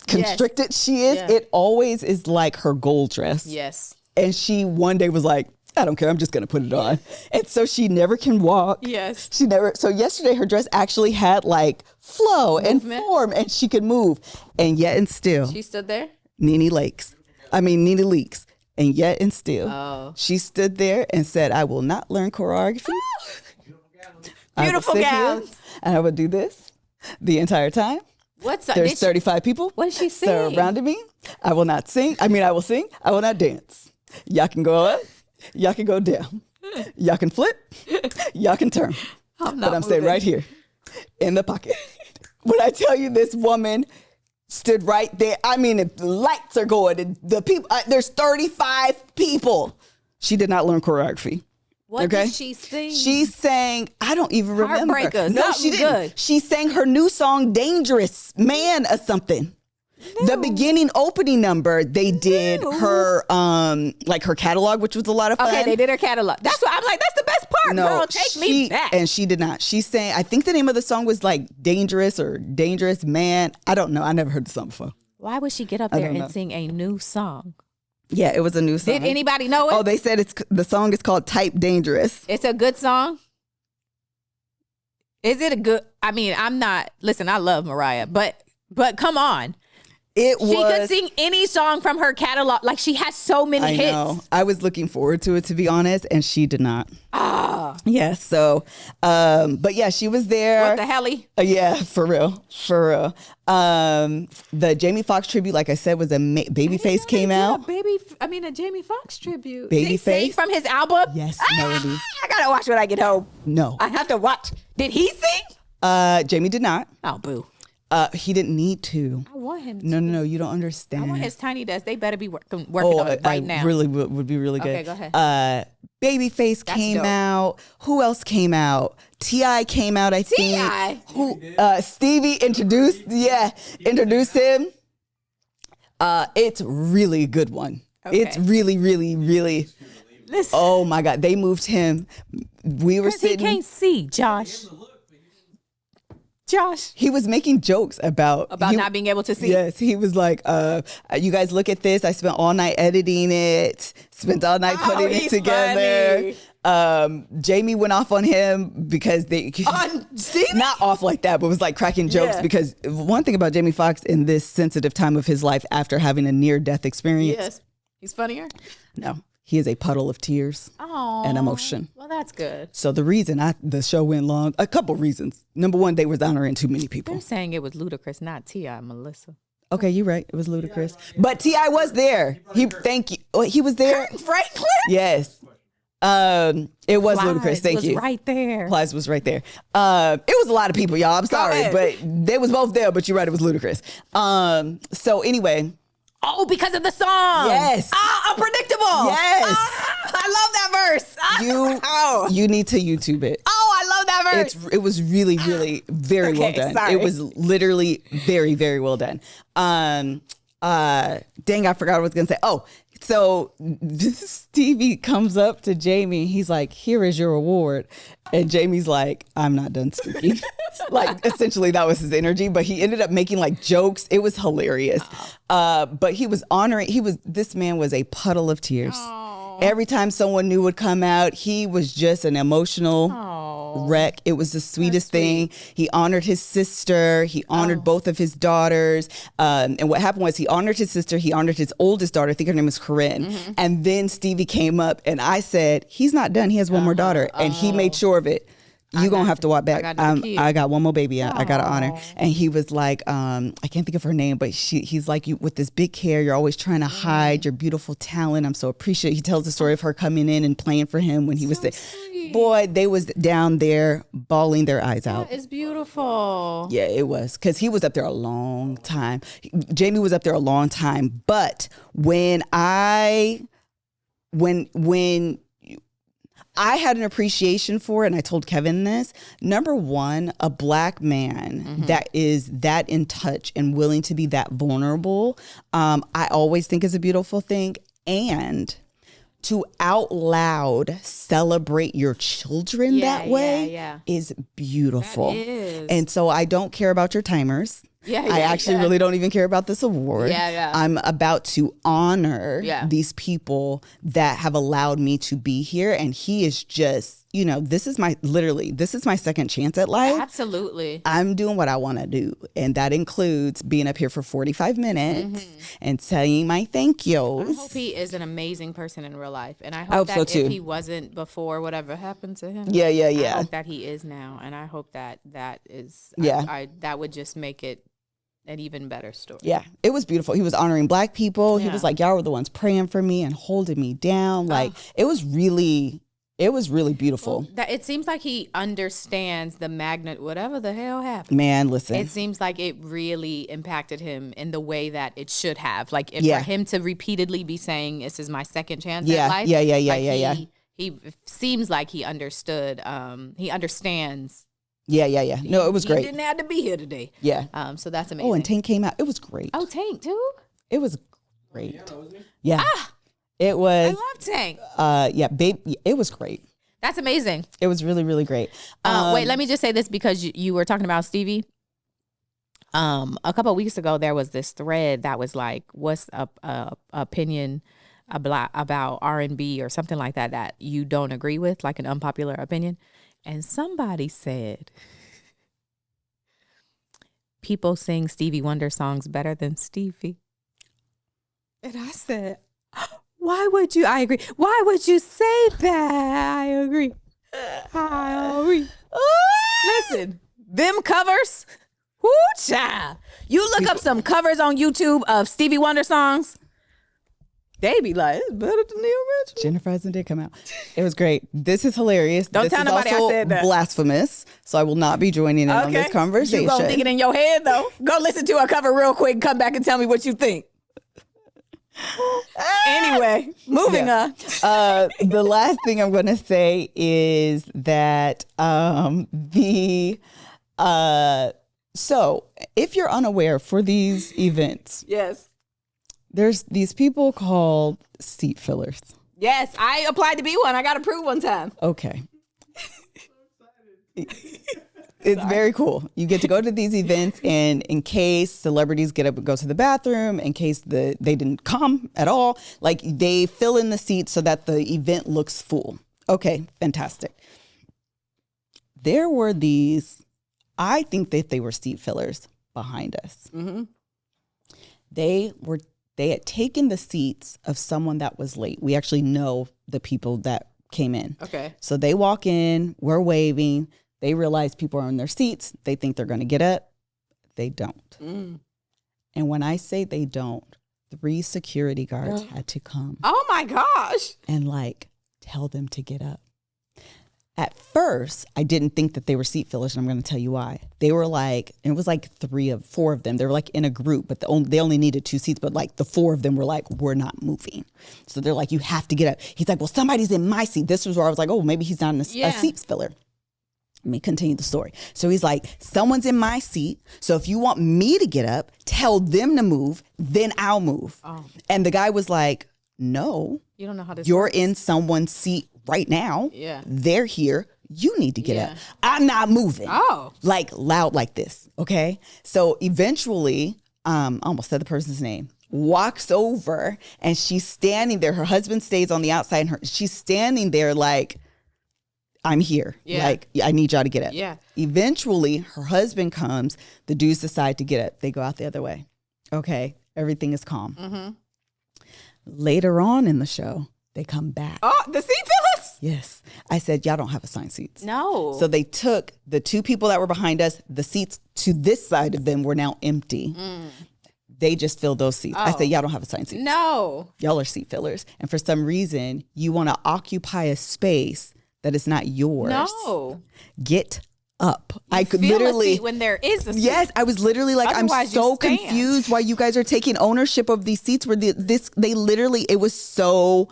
constricted she is, it always is like her gold dress. Yes. And she one day was like, I don't care, I'm just gonna put it on. And so she never can walk. Yes. So yesterday her dress actually had like flow and form and she could move. And yet and still She stood there. Nene Leaks. And yet and still, she stood there and said, I will not learn choreography. Beautiful gowns. And I will do this the entire time. There's 35 people What did she sing? surrounding me. I will not sing. I will sing. I will not dance. Y'all can go up. Y'all can go down. Y'all can flip. Y'all can turn. But I'm staying right here in the pocket. When I tell you this woman stood right there. I mean, if the lights are going, and the people, there's 35 people. She did not learn choreography. What did she sing? She sang, I don't even remember. Heartbreaker, No, something she didn't. good. She sang her new song, Dangerous Man or something. The beginning opening number, they did her like her catalog, which was a lot of fun. Okay, they did her catalog. That's what I'm like. That's the best part, girl. Take me back. And she did not. She sang, I think the name of the song was like Dangerous or Dangerous Man. I don't know. I never heard the song before. Why would she get up there and sing a new song? Yeah, it was a new song. Did anybody know it? Oh, they said the song is called Type Dangerous. It's a good song. Is it a good? I mean, listen, I love Mariah, but come on. She could sing any song from her catalog. Like, she has so many hits. I know. I was looking forward to it, to be honest, and she did not. Yeah, so, but yeah, she was there. What the helly? Yeah, for real. The Jamie Foxx tribute, like I said, was Babyface came out. A Jamie Foxx tribute. Babyface. Did he sing from his album? Yes, Melody. I gotta watch when I get home. No. I have to watch. Did he sing? Jamie did not. Oh, boo. He didn't need to. I want him to. No, you don't understand. I want his Tiny Desk. They better be working on it right now. Really would be really good. Okay, go ahead. Babyface came dope. out. Who else came out? T.I. came out, I think. Stevie introduced him. It's really a good one. Okay. It's really, really, really. Listen. Oh my God, they moved him. We were sitting. He can't see, Josh. He was making jokes about not being able to see. Yes, he was like, you guys look at this. I spent all night editing it, spent all night putting it together. Jamie went off on him because not off like that, but was like cracking jokes because one thing about Jamie Foxx in this sensitive time of his life after having a near-death experience. Yes. He's funnier? No. He is a puddle of tears and emotion. Well, that's good. So the reason the show went long, a couple reasons. Number one, they were honoring too many people. They're saying it was Ludacris, not T.I., Melissa. Okay, you're right. It was Ludacris. But T.I. was there. Thank you. Oh, he was there. Franklin? Yes. It was Ludacris. Thank you. Right there. Plies was right there. It was a lot of people, y'all. I'm sorry, but they was both there. But you're right. It was Ludacris. So anyway. Oh, because of the song. Yes. Unpredictable. Yes. I love that verse. You need to YouTube it. Oh, I love that verse. It was really, really very well done. sorry. It was literally very, very well done. Dang, I forgot what I was gonna say. Oh, so Stevie comes up to Jamie. He's like, "Here is your award," and Jamie's like, "I'm not done speaking." Like, essentially, that was his energy. But he ended up making like jokes. It was hilarious. But he was honoring. This man was a puddle of tears. Every time someone new would come out, he was just an emotional wreck. It was the sweetest thing. He honored his sister. He honored both of his daughters. And what happened was he honored his sister. He honored his oldest daughter. I think her name was Corinne. And then Stevie came up and I said, he's not done. He has one more daughter. And he made sure of it. You gonna have to walk back. I got one more baby. I got to honor. And he was like, I can't think of her name, but he's like, you with this big hair, you're always trying to hide your beautiful talent. I'm so appreciative. He tells the story of her coming in and playing for him when he was there. Boy, they was down there bawling their eyes out. It's beautiful. Yeah, it was, because he was up there a long time. Jamie was up there a long time. But when I had an appreciation for it, and I told Kevin this. Number one, a black man that is that in touch and willing to be that vulnerable, I always think is a beautiful thing. And to out loud celebrate your children that way is beautiful. That is. And so I don't care about your timers. I actually really don't even care about this award. I'm about to honor these people that have allowed me to be here. And he is just, this is my second chance at life. Absolutely. I'm doing what I want to do. And that includes being up here for 45 minutes and saying my thank yous. I hope he is an amazing person in real life. And I hope that if he wasn't before whatever happened to him. I hope that he is now. And I hope that is, that would just make it an even better story. Yeah, it was beautiful. He was honoring black people. He was like, y'all were the ones praying for me and holding me down. Like, it was really beautiful. Well, it seems like he understands the magnet, whatever the hell happened. Man, listen. It seems like it really impacted him in the way that it should have. Like, for him to repeatedly be saying, this is my second chance at life. He seems like he understood. He understands. Yeah. No, it was great. He didn't have to be here today. Yeah. So that's amazing. Oh, and Tank came out. It was great. Oh, Tank too? It was great. Yeah. It was. I love Tank. Babe, it was great. That's amazing. It was really, really great. Wait, let me just say this because you were talking about Stevie. A couple of weeks ago, there was this thread that was like, what's a opinion about R&B or something like that you don't agree with, like an unpopular opinion. And somebody said, people sing Stevie Wonder songs better than Stevie. And I said, why would you? I agree. Why would you say that? I agree. Listen, them covers, whoo child. You look up some covers on YouTube of Stevie Wonder songs. They be like, it's better than the original. Jennifer Aniston did come out. It was great. This is hilarious. Don't tell nobody I said that. Blasphemous. So I will not be joining in on this conversation. You gonna think it in your head though. Go listen to a cover real quick and come back and tell me what you think. Anyway, moving on. The last thing I'm going to say is that so if you're unaware for these events, there's these people called seat fillers. Yes, I applied to be one. I got approved one time. Okay. It's very cool. You get to go to these events, and in case celebrities get up and go to the bathroom, in case they didn't come at all, like they fill in the seats so that the event looks full. Okay, fantastic. There were these, I think that they were seat fillers behind us. Mm-hmm. They had taken the seats of someone that was late. We actually know the people that came in. Okay. So they walk in, we're waving. They realize people are in their seats. They think they're going to get up. They don't. Mm. And when I say they don't, 3 security guards had to come. Oh my gosh. And tell them to get up. At first, I didn't think that they were seat fillers, and I'm going to tell you why. They were and it was 4 of them. They were in a group, but they only needed 2 seats, but the 4 of them were we're not moving. So they're you have to get up. He's well, somebody's in my seat. This was where I was oh, maybe he's not a seat filler. Let me continue the story. So he's like, someone's in my seat. So if you want me to get up, tell them to move, then I'll move. Oh. And the guy was like, no. You don't know how this You're works. in someone's seat right now. Yeah. They're here. You need to get up. I'm not moving. Oh. Like loud like this. Okay. So eventually, I almost said the person's name, walks over and she's standing there. Her husband stays on the outside and she's standing there like, I'm here. Yeah. Like, I need y'all to get up. Yeah. Eventually, her husband comes. The dudes decide to get up. They go out the other way. Okay. Everything is calm. Mm-hmm. Later on in the show, they come back. Oh, the seat fillers? Yes. I said, y'all don't have assigned seats. No. So they took the two people that were behind us, the seats to this side of them were now empty. They just filled those seats. I said, y'all don't have assigned seats. No. Y'all are seat fillers. And for some reason, you want to occupy a space that is not yours. No. Get up. I could Fill a literally seat when there is a seat. Yes, I was literally like, Otherwise, I'm you so stand. confused why you guys are taking ownership of these seats where they literally, it was so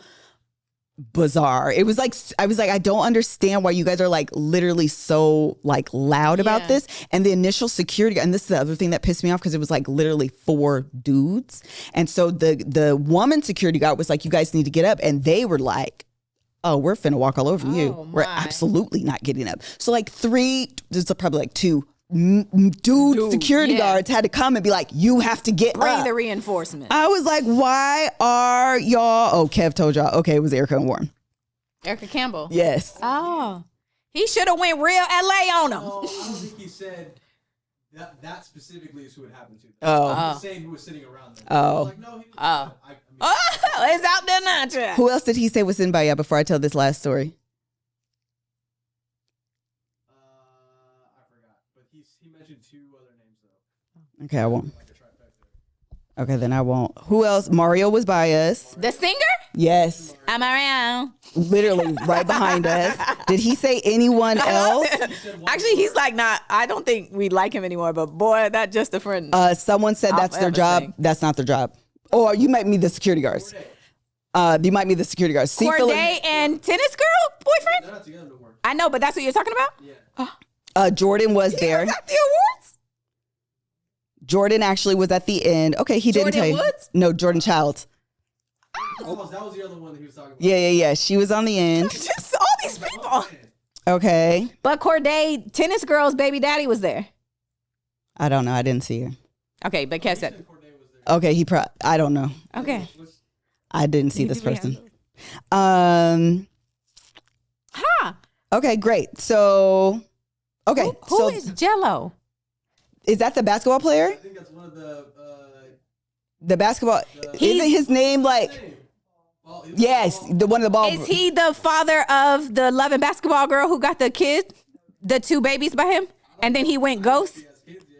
bizarre. It was like, I was like, I don't understand why you guys are like literally so like loud about this. And the initial security, and this is the other thing that pissed me off because it was like literally 4 dudes. And so the woman security guard was like, you guys need to get up. And they were like, oh, we're finna walk all over you. We're absolutely not getting up. So like 3, there's probably like 2 dude security guards had to come and be like, you have to get Bring up. the reinforcement. I was like, why are y'all? Oh, Kev told y'all. Okay, it was Erica and Warren. Erica Campbell. Yes. Oh. He should have went real LA on him. Oh, I don't think he said that specifically is who it happened to. Oh. He was saying who was sitting around there. Oh. I was like, no, he didn't. Oh. I mean, Oh, it's out there now, Jack. Who else did he say was in by y'all before I tell this last story? I forgot. But he mentioned 2 other names, though. Okay, I won't. Like a trifecta. Okay, then I won't. Who else? Mario was by us. The singer? Yes. I'm around. Literally right behind us. Did he say anyone else? Actually, he's like, not. I don't think we like him anymore, but boy, that just a friend. Someone said that's their job. Sing. That's not their job. Or you might meet the security guards. You might meet the security guards. See, Corday and tennis girl boyfriend? They're not together no more. I know, but that's what you're talking about? Yeah. Jordan was there. You got the awards? Jordan actually was at the end. Okay, he didn't Jordan tell you. Woods? No, Jordan Childs. Oh, that was the other one that he was talking about. Yeah. She was on the end. Just all these people. Okay. But Corday, tennis girl's baby daddy was there. I don't know. I didn't see her. Okay, but Kev said. Okay, I don't know. Okay. I didn't see this person. Okay, great. So, okay. Who so is Jello? is that the basketball player? I think that's one of the Basketball. Isn't his name like? Yes, the one of the ball. Is he the father of the loving basketball girl who got the kid, the 2 babies by him, and then he went ghost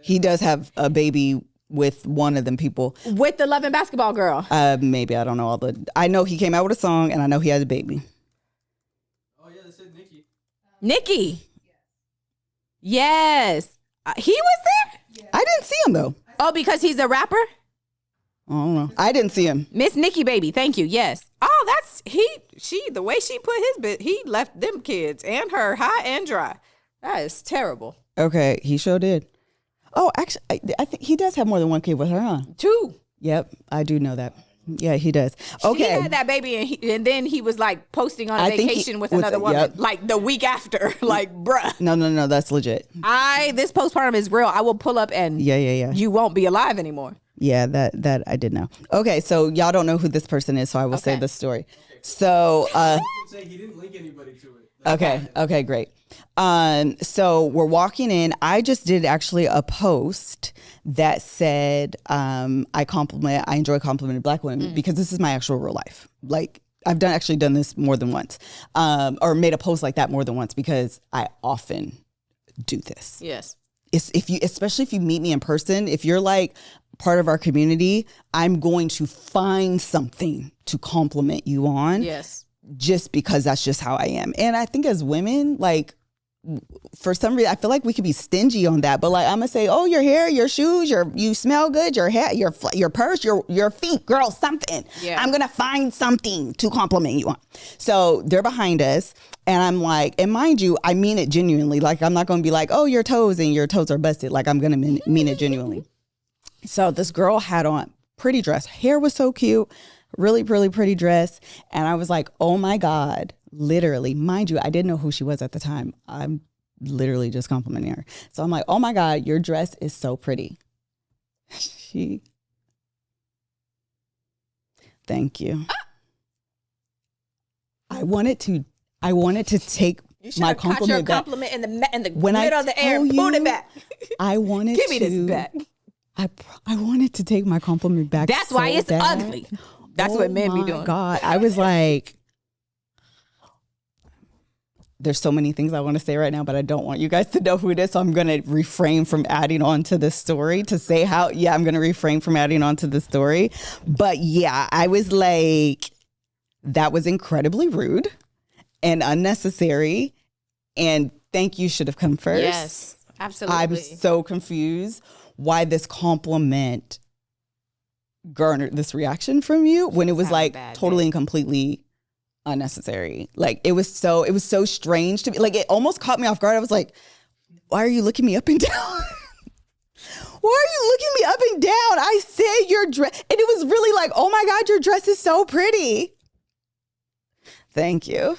He does have a baby with one of them people. with the loving basketball girl? Maybe I don't know all the. I know he came out with a song, and I know he has a baby. Oh yeah, they said Nikki. Nikki. Yes. He was there? I didn't see him though. Oh, because he's a rapper? I don't know. I didn't see him. Miss Nikki baby, thank you. Yes. Oh, that's the way she put his bit, he left them kids and her high and dry. That is terrible. Okay, he sure did. Oh, actually, I think he does have more than one kid with her, huh? 2. Yep, I do know that. Yeah, he does. Okay. She had that baby and then he was like posting on a I think vacation with another woman yep. like the week after. Like, bruh. No, that's legit. This postpartum is real. I will pull up and Yeah. you won't be alive anymore. Yeah, that I did know. Okay, so y'all don't know who this person is, so I will say the story. So, Say he didn't link anybody to it. okay, great. So we're walking in. I just did actually a post that said, I enjoy complimenting Black women because this is my actual real life. Like I've actually done this more than once, or made a post like that more than once because I often do this. Yes. Especially if you meet me in person, if you're like part of our community, I'm going to find something to compliment you on. Yes. Just because that's just how I am. And I think as women, like for some reason, I feel like we could be stingy on that, but like I'm gonna say, oh, your hair, your shoes, you smell good, your hair, your purse, your feet, girl, something. Yeah. I'm gonna find something to compliment you on. So they're behind us, and I'm like, and mind you, I mean it genuinely. Like I'm not gonna be like, oh, your toes are busted. Like I'm gonna mean it genuinely. So this girl had on pretty dress, hair was so cute, really, really pretty dress, and I was like, oh my God. Literally, mind you, I didn't know who she was at the time. I'm literally just complimenting her. So I'm like, oh my God, your dress is so pretty. Thank you. I wanted to take my compliment back. Compliment in the When middle I of the air, tell put you, it back. I wanted Give me this back. I wanted to take my compliment back. That's so why it's bad. ugly. That's what men be doing. God, I was like, there's so many things I want to say right now, but I don't want you guys to know who it is. So I'm going to refrain from adding on to this story to say how, I'm going to refrain from adding on to the story. But yeah, I was like, that was incredibly rude and unnecessary. And thank you should have come first. Yes, absolutely. I'm so confused why this compliment garnered this reaction from you when it was like totally and completely unnecessary. Like it was so strange to me. Like it almost caught me off guard. I was like, why are you looking me up and down? Why are you looking me up and down? I said your dress, and it was really like, oh my God, your dress is so pretty. Thank you.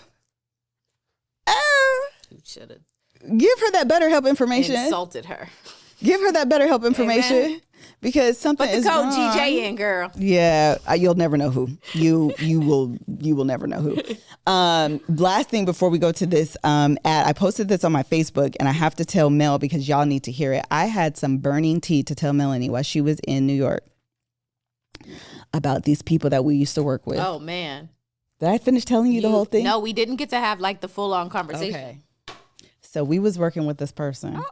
You should have Give her that BetterHelp information. insulted her. Give her that BetterHelp information. Amen. Because something Put the is code wrong. GJ in, girl. Yeah, you'll never know who. You will never know who. Last thing before we go to this ad, I posted this on my Facebook, and I have to tell Mel because y'all need to hear it. I had some burning tea to tell Melanie while she was in New York about these people that we used to work with. Oh man, Did I finish telling you the whole thing? No, we didn't get to have like the full on conversation. Okay. So we was working with this person.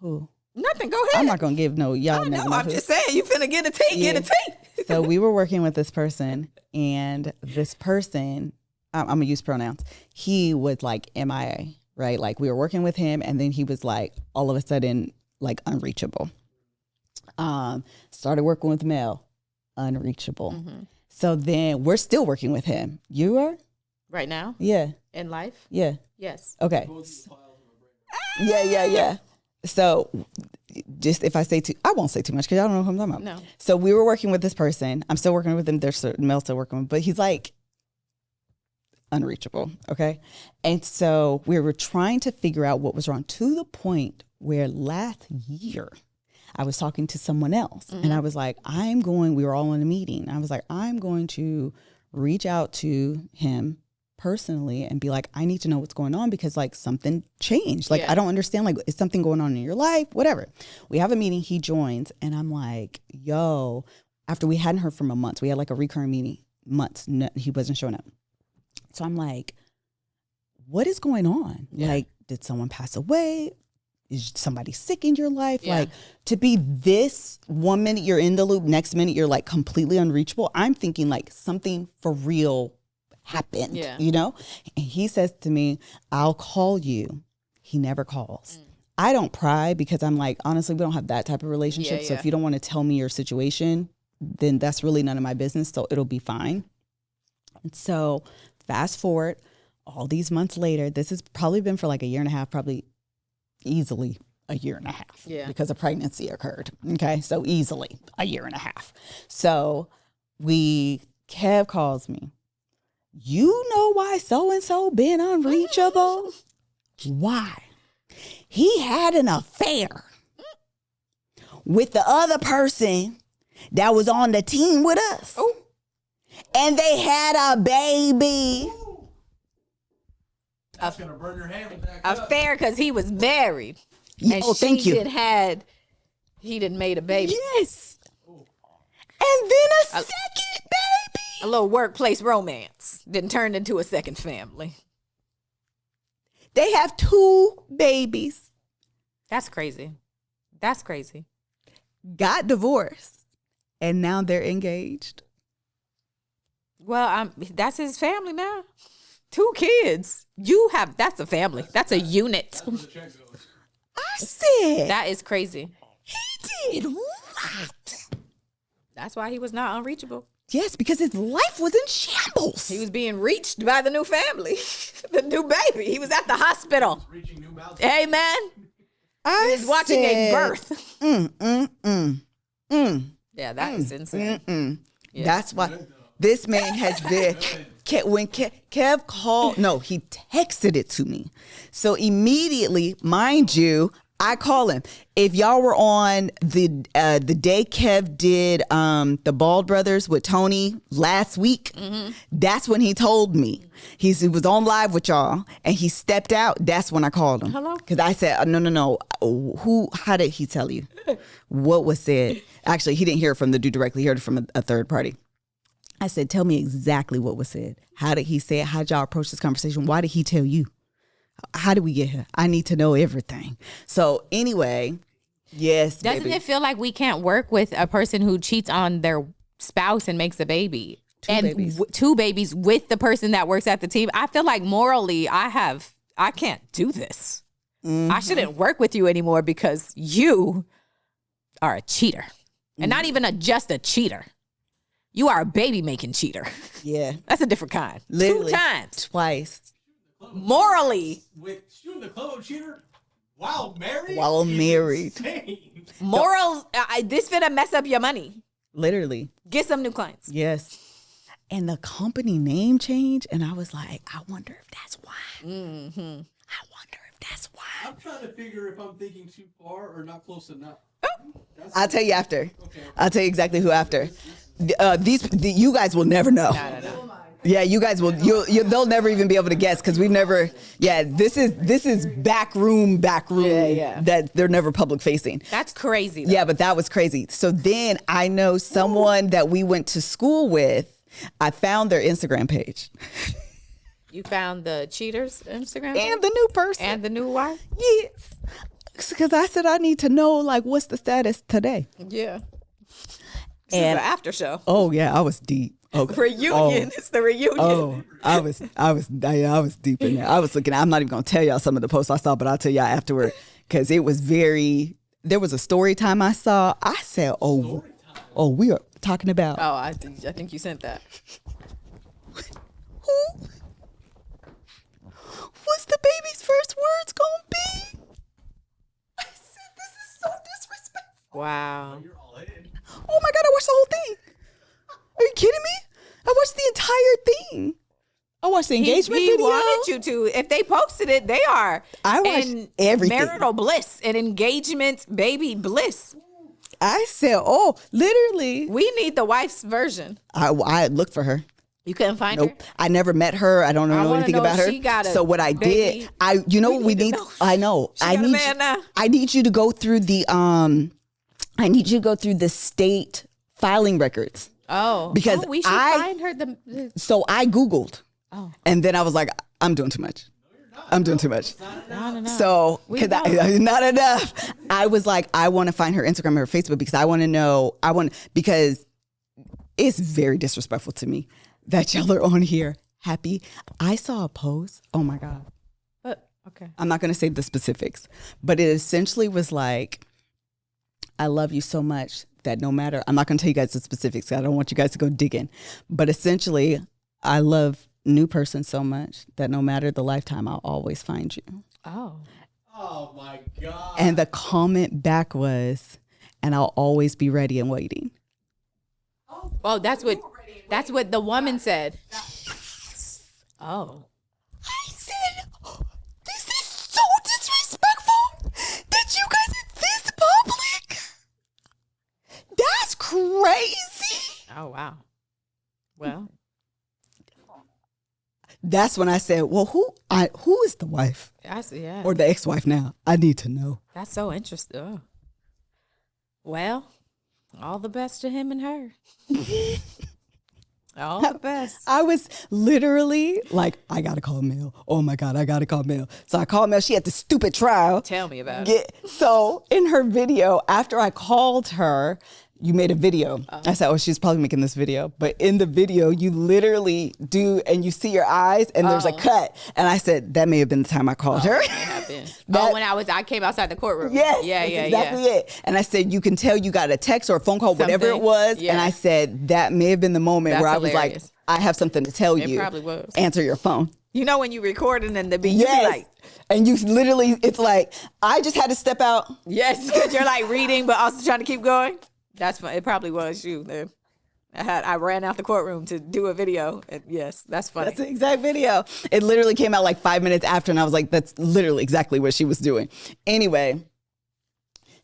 Who? Nothing. Go ahead. I'm not gonna give no y'all. I know. never I'm who. just saying. You finna get a tape. Yeah. Get a tape. So we were working with this person, and this person, I'm gonna use pronouns. He was like MIA, right? Like we were working with him, and then he was like all of a sudden like unreachable. Started working with Mel, unreachable. Mm-hmm. So then we're still working with him. You are? Right now Yeah. in life. Yeah. Yes. Okay. Yeah. So just if I say I won't say too much because I don't know who I'm talking about. No. So we were working with this person. I'm still working with him. Mel's still working with him, but he's like unreachable. Okay. And so we were trying to figure out what was wrong to the point where last year I was talking to someone else and I was like, we were all in a meeting. I was like, I'm going to reach out to him personally and be like, I need to know what's going on because like something changed. Like, I don't understand. Like, is something going on in your life? Whatever. We have a meeting. He joins and I'm like, yo, after we hadn't heard from him months, we had like a recurring meeting months. No, he wasn't showing up. So I'm like, what is going on? Yeah. Like, did someone pass away? Is somebody sick in your life? Yeah. Like to be this 1 minute you're in the loop, next minute you're like completely unreachable. I'm thinking like something for real happened, you know? And he says to me, I'll call you. He never calls. I don't pry because I'm like, honestly, we don't have that type of relationship. So if you don't want to tell me your situation, then that's really none of my business. So it'll be fine. And so fast forward all these months later, this has probably been for like a year and a half, probably easily a year and a half because a pregnancy occurred. Okay. So easily a year and a half. So Kev calls me. You know why so-and-so been unreachable? Why? He had an affair with the other person that was on the team with us. Oh. And they had a baby. That's gonna burn your hand with that cup. Affair because he was married. And thank you. He didn't made a baby. Yes. And then a second baby. A little workplace romance. Then turned into a second family. They have 2 babies. That's crazy. That's crazy. Got divorced. And now they're engaged. Well, that's his family now. 2 kids. That's a family. That's a unit. That's where the check goes. I said That is crazy. he did what? That's why he was not unreachable. Yes, because his life was in shambles. He was being reached by the new family, the new baby. He was at the hospital. Reaching new mouths. Hey, man. I He was watching a said, birth. Yeah, that is insane. Yeah. That's why this man has been. When Kev called, no, he texted it to me. So immediately, mind you, I call him. If y'all were on the day Kev did the Bald Brothers with Tony last week, that's when he told me. He was on live with y'all and he stepped out. That's when I called him. Hello? Because I said, no. How did he tell you? What was said? Actually, he didn't hear it from the dude directly. He heard it from a third party. I said, tell me exactly what was said. How did he say it? How did y'all approach this conversation? Why did he tell you? How did we get here? I need to know everything. So anyway, yes, Doesn't baby. it feel like we can't work with a person who cheats on their spouse and makes a baby? Babies. 2 babies with the person that works at the team. I feel like morally I can't do this. I shouldn't work with you anymore because you are a cheater. And not even just a cheater. You are a baby making cheater. Yeah. That's a different kind. Literally 2 times. twice. Morally. With shooting the club cheater while married? While is married. insane. Morals, this finna mess up your money. Literally. Get some new clients. Yes. And the company name change. And I was like, I wonder if that's why. I wonder if that's why. I'm trying to figure if I'm thinking too far or not close enough. I'll tell you after. I'll tell you exactly who after. You guys will never know. No. Yeah, you guys will. They'll never even be able to guess because we've never. Yeah, this is back room. Yeah. That they're never public facing. That's crazy. Though. Yeah, but that was crazy. So then I know someone that we went to school with. I found their Instagram page You found the cheaters Instagram and the new person and the new wife? yes, because I said I need to know like what's the status today. Yeah. And the after show. oh yeah, I was deep. Oh, Reunion. It's the reunion. Oh, I was deep in there. I was looking. I'm not even gonna tell y'all some of the posts I saw, but I'll tell y'all afterward because it was very. There was a story time I saw. I said, "Oh, we are talking about Oh, I think you sent that. who? What's the baby's first words gonna be?" I said, "This is so disrespectful." Wow. You're all in. Oh my God, I watched the whole thing. Are you kidding me? I watched the entire thing. I watched the engagement he video. wanted you to. If they posted it, they are. I watched in everything. Marital bliss and engagement baby bliss. I said, "Oh, literally." We need the wife's version. I looked for her. You couldn't find Nope. her? I never met her. I don't know wanna anything know about if her. she got a So what I baby. did, we need need. to know. I know. She I got a need. man now? I need you to go through the. I need you to go through the state filing records. Oh. Because we should find her the So I Googled. Oh. And then I was like, I'm doing too much. I'm doing too much. no. So, because not enough. I was like, I want to find her Instagram or her Facebook because I want to know. Because it's very disrespectful to me that y'all are on here happy. I saw a post. Oh my God. But okay. I'm not going to say the specifics, but it essentially was like, I love you so much that no matter, I'm not going to tell you guys the specifics. I don't want you guys to go digging, but essentially, I love new person so much that no matter the lifetime, I'll always find you. Oh. Oh my God. And the comment back was, and I'll always be ready and waiting. Oh, that's what the woman said. Oh. I said, this is so disrespectful that you guys are this public. That's crazy. Oh wow. Well, That's when I said, well, who is the wife yeah. or the ex-wife now? I need to know. That's so interesting. Oh. Well, all the best to him and her. All the best. I was literally like, I gotta call Mel. Oh my God, I gotta call Mel. So I called Mel. She had the stupid trial. Tell me about it. So in her video, after I called her, you made a video. I said, oh, she's probably making this video. But in the video, you literally do, and you see your eyes, and there's a cut. And I said, that may have been the time I called her. May have been. When I came outside the courtroom. Yes, Yeah. exactly it. And I said, you can tell you got a text or a phone call, whatever it was. Yeah. And I said, that may have been the moment That's where I hilarious. was like, I have something to tell you. It probably was. Answer your phone. You know when you recording and the beat, you Yes. be like, and you literally, it's like, I just had to step out. yes, because you're like reading, but also trying to keep going. That's fun. It probably was you. Man. I ran out the courtroom to do a video. And yes, that's funny. That's the exact video. It literally came out like 5 minutes after, and I was like, that's literally exactly what she was doing. Anyway,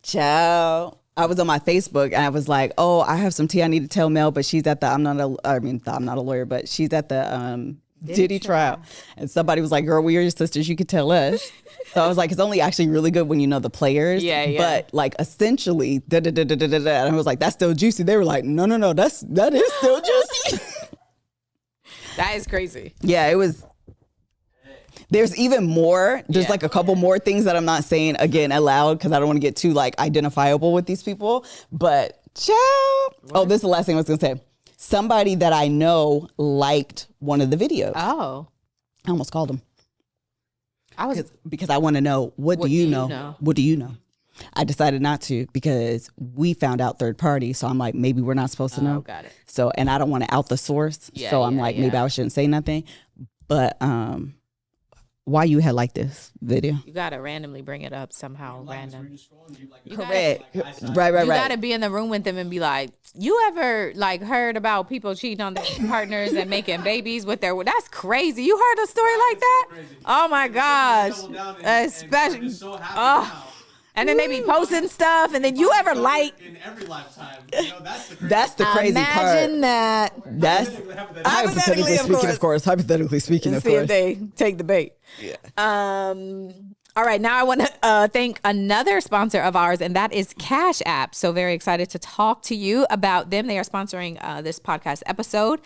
ciao. I was on my Facebook, and I was like, oh, I have some tea I need to tell Mel, but she's at the, I'm not a lawyer, but she's at the Diddy trial. And somebody was like, girl, we are your sisters. You could tell us. So I was like, it's only actually really good when you know the players. Yeah. But like essentially, and I was like, that's still juicy. They were like, no, that is still juicy. That is crazy. Yeah, it was. There's even more. There's like a couple more things that I'm not saying again aloud because I don't want to get too like identifiable with these people. But ciao. Oh, this is the last thing I was gonna say. Somebody that I know liked one of the videos. Oh. I almost called him. Because I want to know, what do you know? What do you know? I decided not to because we found out third party. So I'm like, maybe we're not supposed to know. Got it. So, and I don't want to out the source. So I'm like, maybe I shouldn't say nothing. But why you had like this video? You gotta randomly bring it up somehow. Random. Correct. Right. You gotta be in the room with them and be like, you ever like heard about people cheating on their partners and making babies with their? That's crazy. You heard a story like that? Oh my gosh. Especially. And then they be posting stuff, and then you ever like in every lifetime. You know, that's the crazy part. Imagine that. That's hypothetically speaking, of course. Hypothetically speaking, of See course. if they take the bait. Yeah. All right, now I want to thank another sponsor of ours, and that is Cash App. So very excited to talk to you about them. They are sponsoring this podcast episode.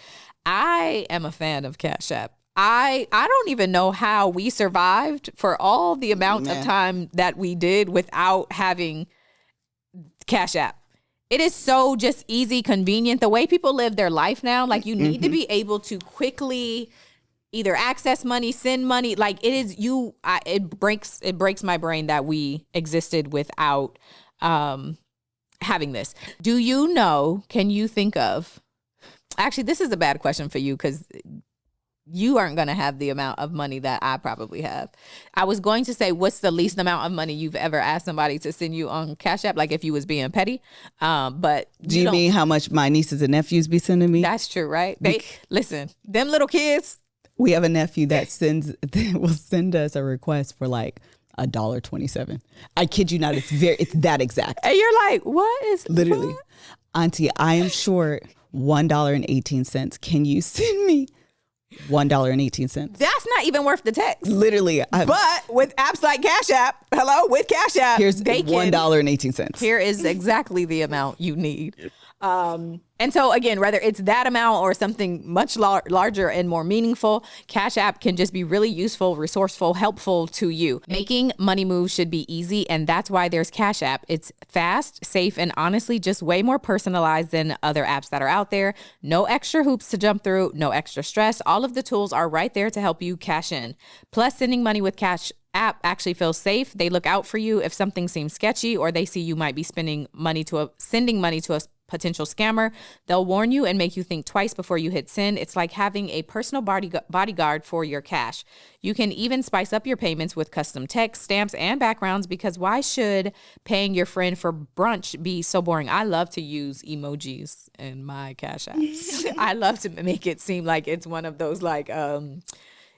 I am a fan of Cash App. I don't even know how we survived for all the amount of time that we did without having Cash App. It is so just easy, convenient. The way people live their life now, like you need to be able to quickly either access money, send money. Like it is it breaks my brain that we existed without having this. Do you know, can you think of, actually this is a bad question for you because you aren't going to have the amount of money that I probably have. I was going to say, what's the least amount of money you've ever asked somebody to send you on Cash App? Like if you was being petty. But do you mean how much my nieces and nephews be sending me? That's true, right? They listen, them little kids. We have a nephew that will send us a request for like $1.27. I kid you not. It's that exact. And you're like, what is literally, what? Auntie, I am short $1.18. Can you send me $1.18? That's not even worth the text. Literally. But with apps like Cash App, with Cash App, here's $1.18. Here is exactly the amount you need. And so again, whether it's that amount or something much larger and more meaningful, Cash App can just be really useful, resourceful, helpful to you. Making money moves should be easy, and that's why there's Cash App. It's fast, safe, and honestly just way more personalized than other apps that are out there. No extra hoops to jump through, no extra stress. All of the tools are right there to help you cash in. Plus, sending money with Cash App actually feels safe. They look out for you if something seems sketchy or they see you might be sending money to a potential scammer. They'll warn you and make you think twice before you hit send. It's like having a personal bodyguard for your cash. You can even spice up your payments with custom text, stamps, and backgrounds because why should paying your friend for brunch be so boring? I love to use emojis in my Cash Apps. I love to make it seem like it's one of those like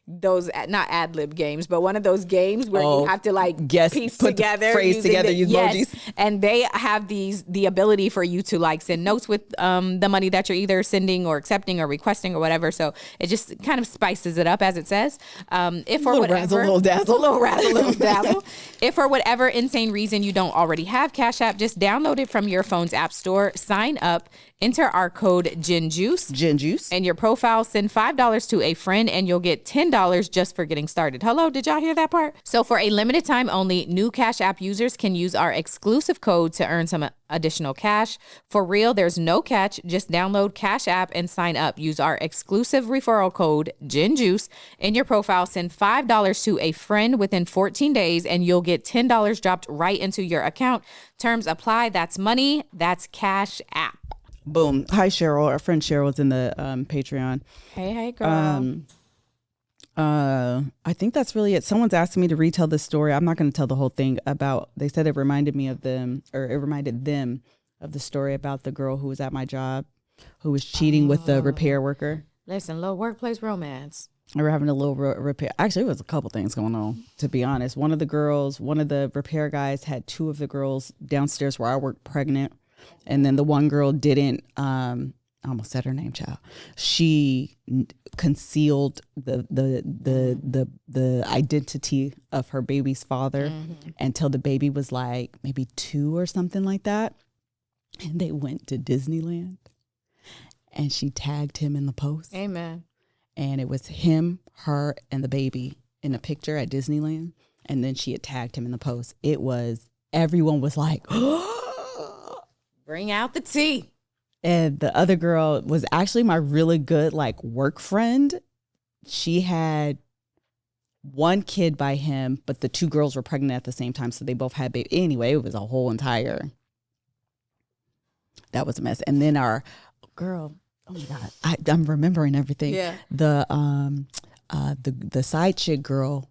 those not ad-lib games, but one of those games where you have to like piece together, phrase together, use emojis. And they have the ability for you to like send notes with the money that you're either sending or accepting or requesting or whatever. So it just kind of spices it up, as it says. If for whatever, little dazzle. If for whatever insane reason you don't already have Cash App, just download it from your phone's app store, sign up, Enter our code GinJuice. Gin juice. In your profile, send $5 to a friend and you'll get $10 just for getting started. Hello, did y'all hear that part? So for a limited time only, new Cash App users can use our exclusive code to earn some additional cash. For real, there's no catch. Just download Cash App and sign up. Use our exclusive referral code GinJuice. In your profile, send $5 to a friend within 14 days and you'll get $10 dropped right into your account. Terms apply. That's money. That's Cash App. Boom. Hi, Cheryl. Our friend Cheryl is in the Patreon. Hey, girl. I think that's really it. Someone's asking me to retell this story. I'm not going to tell the whole thing about, they said it reminded me of them, or it reminded them of the story about the girl who was at my job, who was cheating with the repair worker. Listen, little workplace romance. We were having a little repair. Actually, it was a couple things going on, to be honest. One of the repair guys had two of the girls downstairs where I work pregnant. And then the one girl didn't, I almost said her name, child. She concealed the identity of her baby's father until the baby was like maybe 2 or something like that. And they went to Disneyland and she tagged him in the post. Amen. And it was him, her, and the baby in a picture at Disneyland. And then she had tagged him in the post. Everyone was like, bring out the tea. And the other girl was actually my really good work friend. She had one kid by him, but the two girls were pregnant at the same time. So they both had baby. Anyway, it was a whole entire, that was a mess. And then our girl, oh my God, I'm remembering everything. Yeah. The side chick girl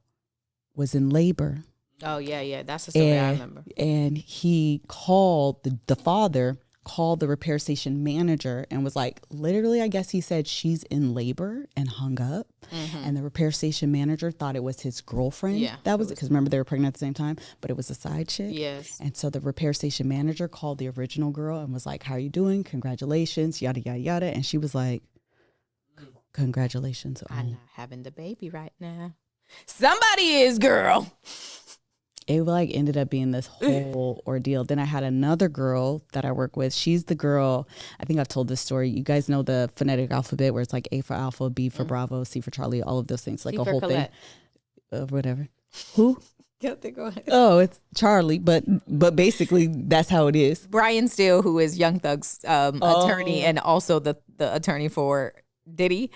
was in labor. Oh, yeah. That's the story I remember. And he called, the father called the repair station manager and was like, literally, I guess he said she's in labor and hung up. And the repair station manager thought it was his girlfriend. Yeah. That was because remember they were pregnant at the same time, but it was a side chick. Yes. And so the repair station manager called the original girl and was like, how are you doing? Congratulations, yada, yada, yada. And she was like, congratulations. I'm not having the baby right now. Somebody is, girl. It ended up being this whole ordeal. Then I had another girl that I work with. She's the girl, I think I've told this story. You guys know the phonetic alphabet where it's like A for Alpha, B for Bravo, C for Charlie, all of those things, like C a for whole Colette. thing. Whatever. Who? Go ahead. Oh, it's Charlie, but basically that's how it is. Brian Steele, who is Young Thug's attorney and also the attorney for Diddy,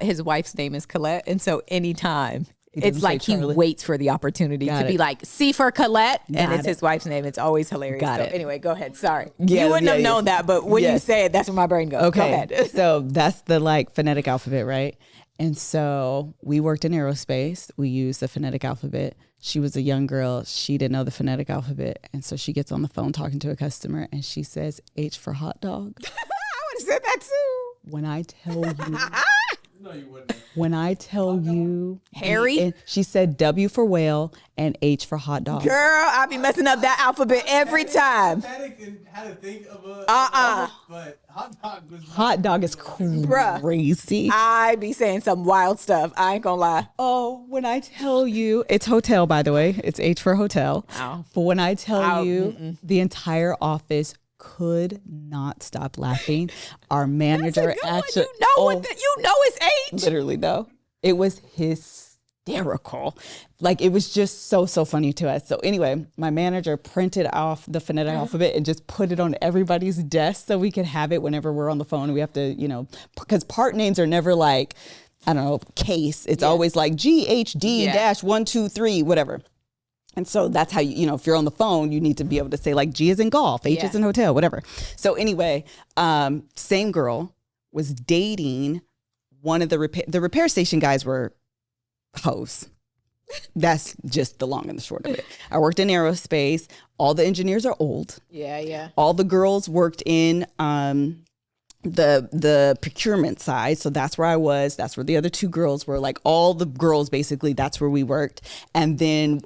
his wife's name is Colette. And so anytime it's like he waits for the opportunity to be like, C for Colette, and it's his wife's name. It's always hilarious. Got it. Anyway, go ahead. Sorry. Yes, you wouldn't have known that, but when you say it, that's where my brain goes. Okay. Go ahead. So that's the phonetic alphabet, right? And so we worked in aerospace. We used the phonetic alphabet. She was a young girl. She didn't know the phonetic alphabet. And so she gets on the phone talking to a customer and she says, H for hot dog. I would have said that too. When I tell you... No, you wouldn't. When I tell you, Harry? and she said W for whale and H for hot dog. Girl, I be messing up that alphabet every time. Panic and had to think of a. But hot dog was. Hot dog is crazy. I be saying some wild stuff. I ain't gonna lie. Oh, when I tell you, it's hotel, by the way. It's H for hotel. Ow. But when I tell you, the entire office could not stop laughing. Our manager actually, you know it's H. literally though, it was hysterical. It was just so funny to us. So anyway, my manager printed off the phonetic alphabet and just put it on everybody's desk so we could have it whenever we're on the phone. We have to, because part names are never I don't know, case. It's always GHD dash 1 2 3 whatever. And so that's how if you're on the phone, you need to be able to say G is in golf, H is in hotel, whatever. So anyway, same girl was dating one of the repair station guys were hoes. That's just the long and the short of it. I worked in aerospace. All the engineers are old. Yeah. All the girls worked in the procurement side. So that's where I was. That's where the other two girls were. All the girls, basically, that's where we worked. And then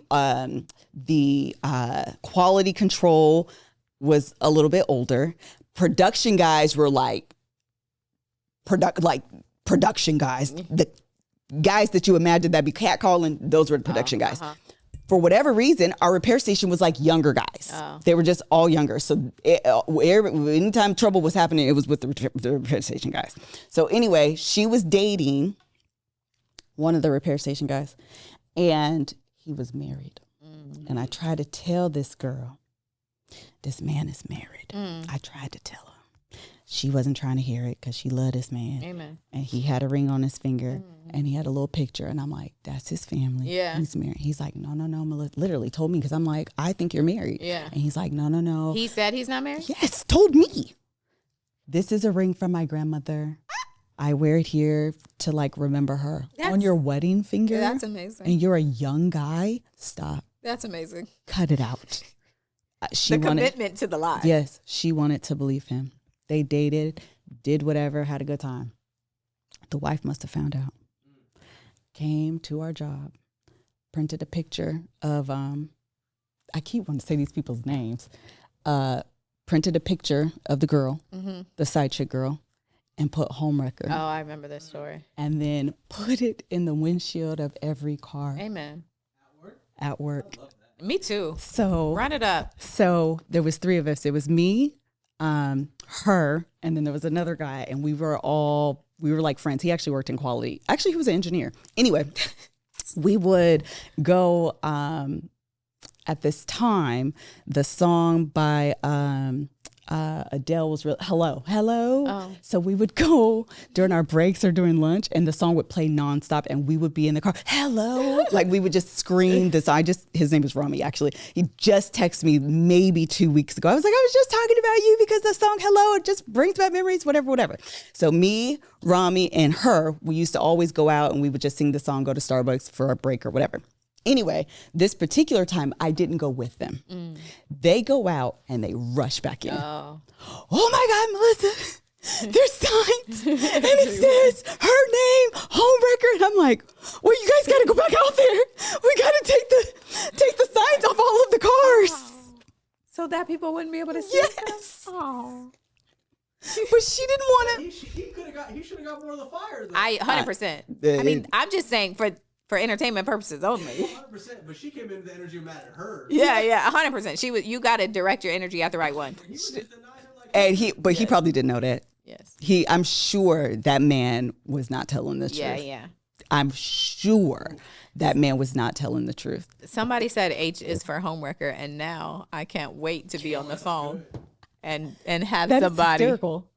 the quality control was a little bit older. Production guys were production guys. The guys that you imagine that be catcalling, those were the production guys. for whatever reason, our repair station was like younger guys. Oh. They were just all younger. So anytime trouble was happening, it was with the repair station guys. So anyway, she was dating one of the repair station guys, and he was married. And I tried to tell this girl, this man is married. I tried to tell her. She wasn't trying to hear it because she loved this man. Amen. And he had a ring on his finger and he had a little picture. And I'm like, that's his family. Yeah. He's married. He's like, no, Melissa. Literally told me, because I'm like, I think you're married. Yeah. And he's like, no. He said he's not married? Yes, told me. This is a ring from my grandmother. I wear it here to like remember her. On your wedding finger. That's amazing. And you're a young guy. Stop. That's amazing. Cut it out. The commitment to the lie. Yes, she wanted to believe him. They dated, did whatever, had a good time. The wife must have found out. Came to our job, printed a picture of, I keep wanting to say these people's names, printed a picture of the girl, the side chick girl, and put homewrecker. Oh, I remember this story. And then put it in the windshield of every car. Amen. At work. Me too. So Run it up. So there was three of us. It was me, her, and then there was another guy, and we were like friends. He actually worked in quality. Actually, he was an engineer. Anyway, we would go, at this time, the song by Adele was real, Hello. Oh. So we would go during our breaks or during lunch, and the song would play nonstop, and we would be in the car, hello. Like we would just scream this. His name is Rami, actually. He just texted me maybe 2 weeks ago. I was like, I was just talking about you because the song Hello, it just brings back memories, whatever. So me, Rami, and her, we used to always go out and we would just sing the song, go to Starbucks for a break or whatever. Anyway, this particular time, I didn't go with them. They go out and they rush back in. Oh my God, Melissa, there's signs. And it says her name, homewrecker. And I'm like, well, you guys got to go back out there. We got to take the signs off all of the cars. So that people wouldn't be able to see Yes. them? Oh. But she didn't want to. He should have got more of the fire. Though. 100%. I mean, I'm just saying for entertainment purposes only. 100%. But she came in with the energy mad at her. Yeah, 100%. You got to direct your energy at the right one. And he probably didn't know that. Yes. I'm sure that man was not telling the truth. Yeah. I'm sure that man was not telling the truth. Somebody said H is for homewrecker, and now I can't wait to be on the phone and have That is somebody hysterical.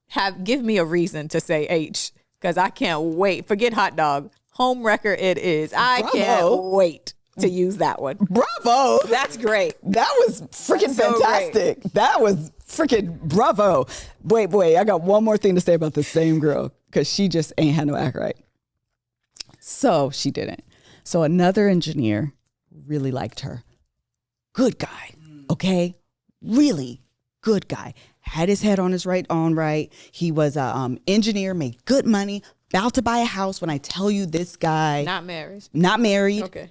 give me a reason to say H, because I can't wait. Forget hot dog. Homewrecker it is. I Bravo. can't wait to use that one. Bravo. That's great. That was freaking That's so fantastic. That was freaking bravo. Wait, I got one more thing to say about the same girl, because she just ain't had no act right. So she didn't. So another engineer really liked her. Good guy, okay? Really good guy. Had his head on his right. He was a engineer, made good money, about to buy a house. When I tell you this guy. Not married. Okay.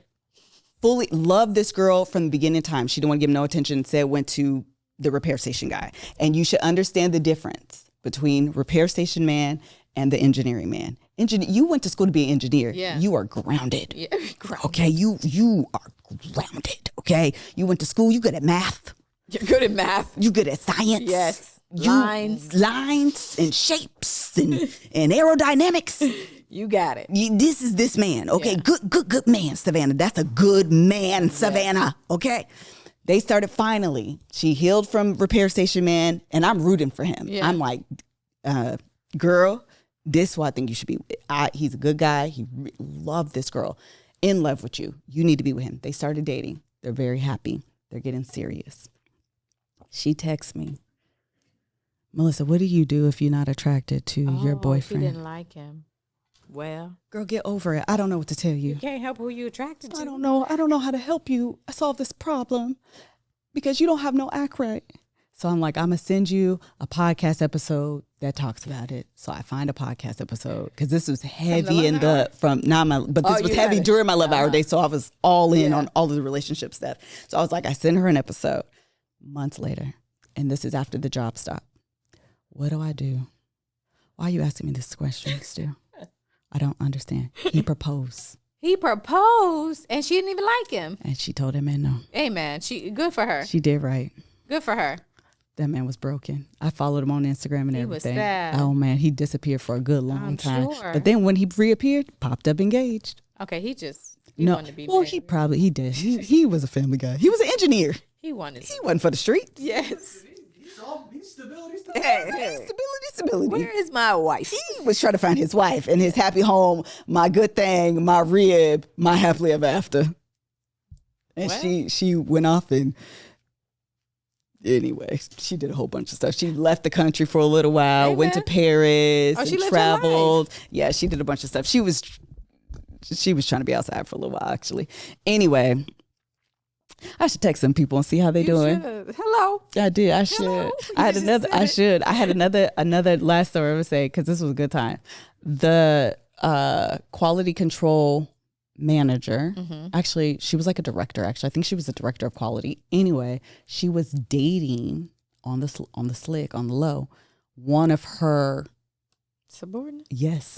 Fully loved this girl from the beginning of time. She didn't want to give him no attention. Said went to the repair station guy. And you should understand the difference between repair station man and the engineering man. You went to school to be an engineer. Yeah. You are grounded. Yeah, grounded. Okay, you are grounded. Okay, you went to school. You good at math. You're good at math. You good at science. Yes. Lines and shapes and aerodynamics. You got it. This is this man. Okay, Yeah. good man, Savannah. That's a good man, Savannah. Okay. They started finally. She healed from repair station man, and I'm rooting for him. Yeah. I'm like, girl, this is who I think you should be with. He's a good guy. He loved this girl. In love with you. You need to be with him. They started dating. They're very happy. They're getting serious. She texts me, Melissa, what do you do if you're not attracted to your boyfriend? She didn't like him. Well, girl, get over it. I don't know what to tell you. you can't help who you attracted to. I don't know how to help you solve this problem because you don't have no act right. So I'm like, I'm going to send you a podcast episode that talks about it. So I find a podcast episode because this was heavy this was heavy during my love hour day. So I was all in on all of the relationship stuff. So I was like, I sent her an episode months later. And this is after the job stop. What do I do? Why are you asking me this question still? I don't understand. He proposed. He proposed and she didn't even like him. And she told that man no. Hey, man, good for her. She did right. Good for her. That man was broken. I followed him on Instagram and He was everything. sad. Oh man, he disappeared for a good long I'm time. sure. But then when he reappeared, popped up engaged. Okay, he No, wanted to be well, married. he did. He was a family guy. He was an engineer. He wanted He wasn't for the streets. Yes. He's stability. Stability. Where is my wife? He was trying to find his wife and his happy home, my good thing, my rib, my happily ever after. And What? she went off and anyway, she did a whole bunch of stuff. She left the country for a little while, Hey, went to man. Paris, Oh, she and lived her traveled. Yeah, she did a bunch of stuff. She was trying to be outside for a little while, actually. Anyway, I should text some people and see how they You doing. should. Hello. I did. I Hello. should. You I had just another. said I it. should. I had another last story I would say because this was a good time. The quality control manager. Mm-hmm. Actually, she was like a director. Actually, I think she was a director of quality. Anyway, she was dating on the slick on the low one of her. Subordinate. Yes.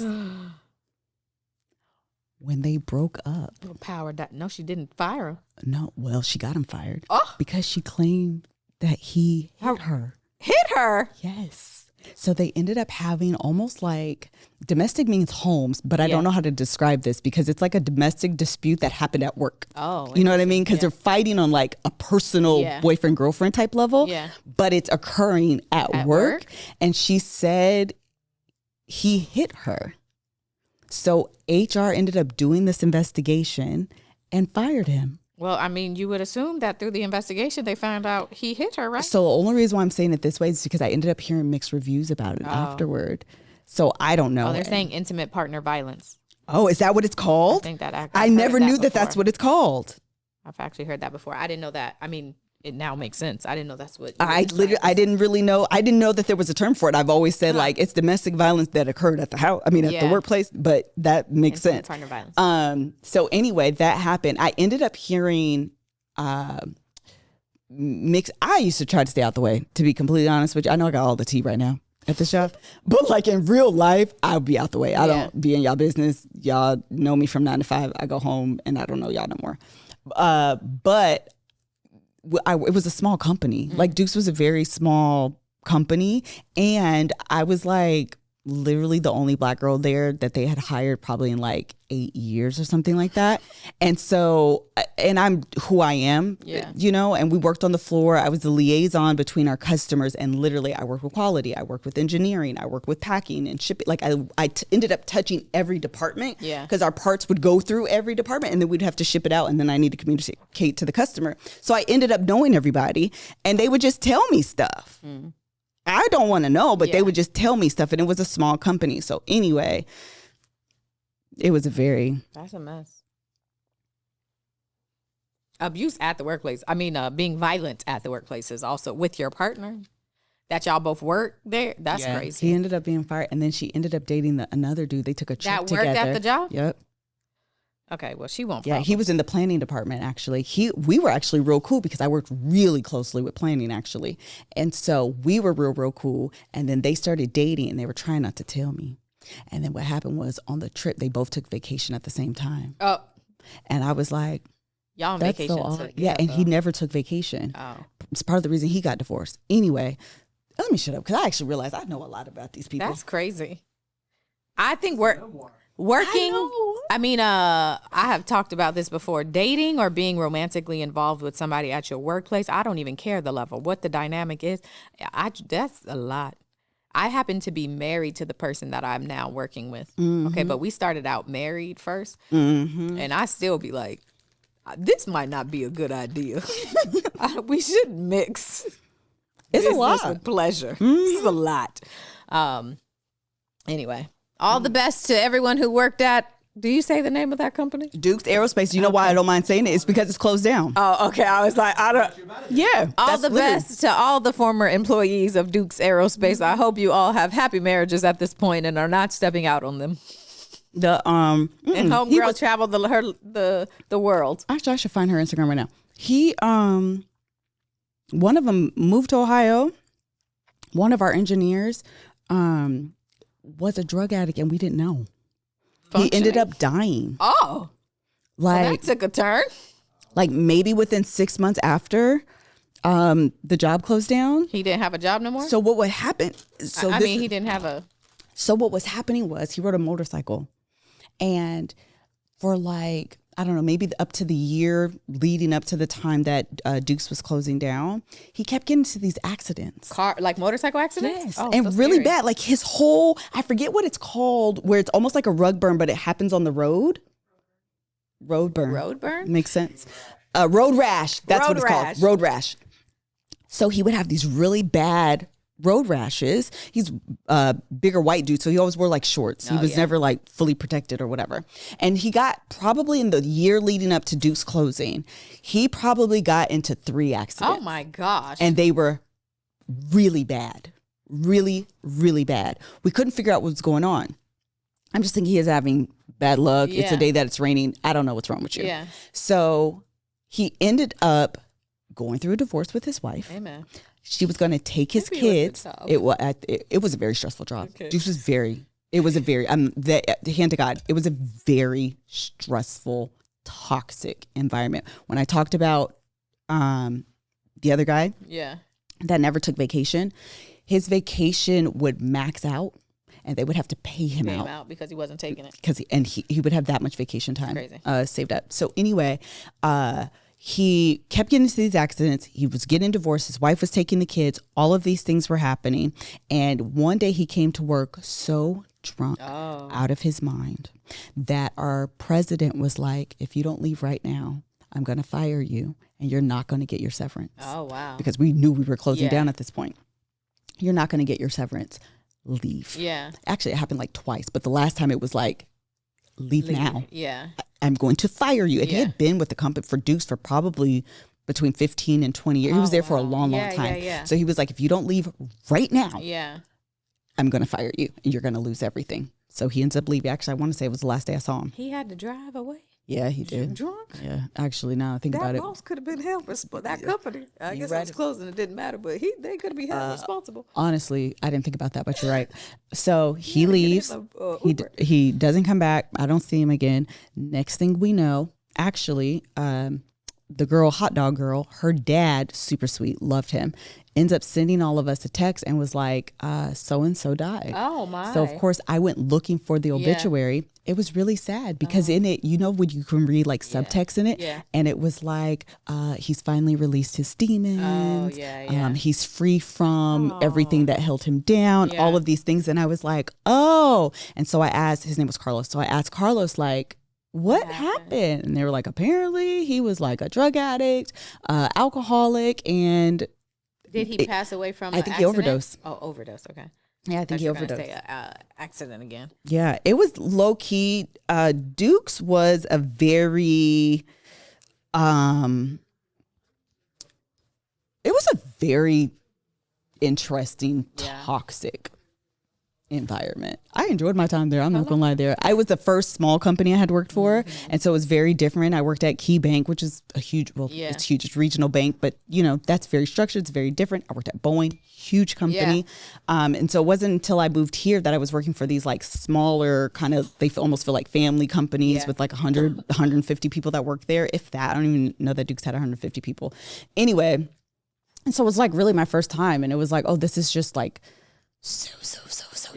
When they broke up. Power that. No, she didn't fire him. No, well, she got him fired Oh. because she claimed that he hit her. Hit her. Yes. So they ended up having almost like domestic means homes, but I Yeah. don't know how to describe this because it's like a domestic dispute that happened at work. Oh. You know what I mean? Because Yeah. they're fighting on like a personal Yeah. boyfriend girlfriend type level, Yeah. but it's occurring at At work. work? And she said he hit her. So HR ended up doing this investigation and fired him. Well, I mean, you would assume that through the investigation, they found out he hit her, right? So the only reason why I'm saying it this way is because I ended up hearing mixed reviews about it afterward. So I don't know. Oh, they're saying intimate partner violence. Oh, is that what it's called? I think that I I've never heard knew that before. that's what it's called. I've actually heard that before. I didn't know that. I mean, it now makes sense. I didn't know that's what. I didn't really know. I didn't know that there was a term for it. I've always said like it's domestic violence that occurred at the house. I mean, at the Yeah. workplace, but that makes Intimate sense. partner violence. So anyway, that happened. I ended up hearing mix. I used to try to stay out the way, to be completely honest with you. I know I got all the tea right now at this job, but like in real life, I'll be out the way. I Yeah. don't be in y'all business. Y'all know me from 9 to 5. I go home and I don't know y'all no more. But it was a small company. Like Duke's was a very small company. And I was like literally the only Black girl there that they had hired probably in like 8 years or something like that. And so, and I'm who I am, Yeah. you know, and we worked on the floor. I was the liaison between our customers, and literally I worked with quality. I worked with engineering. I worked with packing and shipping. Like I ended up touching every department Yeah. because our parts would go through every department and then we'd have to ship it out. And then I need to communicate to the customer. So I ended up knowing everybody and they would just tell me stuff. I don't want to know, but they Yeah. would just tell me stuff. And it was a small company. So anyway, it was a very... That's a mess. Abuse at the workplace. I mean, being violent at the workplace is also with your partner. That y'all both work there. That's crazy. He ended up being fired. And then she ended up dating another dude. They took a trip That together. worked at the job? Yep. Okay, well, she won't. Yeah, he was in the planning department, actually. We were actually real cool because I worked really closely with planning, actually. And so we were real cool. And then they started dating and they were trying not to tell me. And then what happened was on the trip, they both took vacation at the same time. Oh, And I was like, y'all on that's vacation. so odd. Yeah, and he never took vacation. Oh, It's part of the reason he got divorced. Anyway, let me shut up because I actually realized I know a lot about these people. that's crazy. I think working. I mean, I have talked about this before. Dating or being romantically involved with somebody at your workplace, I don't even care the level, what the dynamic is. That's a lot. I happen to be married to the person that I'm now working with. Okay, but we started out married first, and I still be like, this might not be a good idea. We shouldn't mix. It's a business lot. with pleasure. This is a lot. Anyway, all the best to everyone who worked at. Do you say the name of that company? Duke's Aerospace. You know why I don't mind saying it? It's because it's closed down. Oh, okay. I was like, I don't. Yeah. All that's the literally- best to all the former employees of Duke's Aerospace. I hope you all have happy marriages at this point and are not stepping out on them. The And he homegirl was- traveled the world. Actually, I should find her Instagram right now. He one of them moved to Ohio. One of our engineers was a drug addict and we didn't know. He ended Functioning? up dying. Oh, Well, Like, that took a turn. like maybe within 6 months after the job closed down. He didn't have a job no more. So what would happen? So I mean, he didn't have a. So what was happening was he rode a motorcycle, and for like, I don't know, maybe up to the year leading up to the time that Duke's was closing down, he kept getting into these accidents. Like motorcycle accidents? Yes, Oh, and so really scary. bad. Like his whole, I forget what it's called, where it's almost like a rug burn, but it happens on the road. Road burn. Road burn? Makes sense. Road rash. That's Road what it's rash. called. Road rash. So he would have these really bad road rashes. He's a bigger white dude, so he always wore like shorts. He was never like fully protected or whatever. And he got, probably in the year leading up to Duke's closing, he probably got into 3 accidents. Oh my gosh. And they were really bad. Really, really bad. We couldn't figure out what was going on. I'm just thinking he is having bad luck. It's a Yeah. day that it's raining. I don't know what's wrong with you. Yeah. So he ended up going through a divorce with his wife. Amen. She was going to take his Maybe it kids. was a job. It was a very stressful job. Okay. Juice was hand to God, it was a very stressful, toxic environment. When I talked about the other guy Yeah. that never took vacation, his vacation would max out, and they would have to pay him Came out out because he wasn't taking it. because he would have that much vacation time Crazy. saved up. So anyway, he kept getting into these accidents. He was getting divorced. His wife was taking the kids. All of these things were happening. And one day he came to work so drunk, out of his mind, that our president was like, if you don't leave right now, I'm going to fire you and you're not going to get your severance. Oh, wow. Because we knew we were closing Yeah. down at this point. You're not going to get your severance. Leave. Yeah. Actually, it happened like twice, but the last time it was like, leave now. Yeah. I'm going to fire you. And he Yeah. had been with the company for Dukes for probably between 15 and 20 years. He was there for a long, long Yeah, time. yeah, yeah. So he was like, if you don't leave right now, Yeah. I'm going to fire you and you're going to lose everything. So he ends up leaving. Actually, I want to say it was the last day I saw him. He had to drive away. Yeah, he did. Drunk. Yeah, actually, now I think about That it. boss could have been held responsible. That company. I You guess right. it was closing. It didn't matter, but they could be held responsible. Honestly, I didn't think about that, but you're right. So he Yeah, leaves. get him a, Uber. He doesn't come back. I don't see him again. Next thing we know, actually, the girl, hot dog girl, her dad, super sweet, loved him, ends up sending all of us a text and was like, so-and-so died. Oh, my. So, of course, I went looking for the obituary. It was really sad because in it, you know, when you can read like subtext in it, Yeah. and it was like, he's finally released his demons. Oh, yeah. He's free from everything that held him down, Yeah. all of these things. And I was like, oh. And so I asked, his name was Carlos. So I asked Carlos, like, what happened? And they were like, apparently he was like a drug addict, alcoholic, and Did he pass away from I an think he accident? overdosed. Oh, overdose. Okay. yeah, I think Thought he you were gonna overdosed. say accident again. Yeah, it was low key. Duke's was a very, it was a very interesting, Yeah. toxic environment. I enjoyed my time there. I'm not gonna lie there. I was the first small company I had worked for. And so it was very different. I worked at Key Bank, which is a huge, Yeah. it's huge, it's a regional bank, but you know, that's very structured. It's very different. I worked at Boeing, huge company. And so it wasn't until I moved here that I was working for these like smaller kind of, they almost feel like family companies Yeah. with like 100, 150 people that work there. If that, I don't even know that Duke's had 150 people. Anyway. And so it was like really my first time. And it was like, oh, this is just like so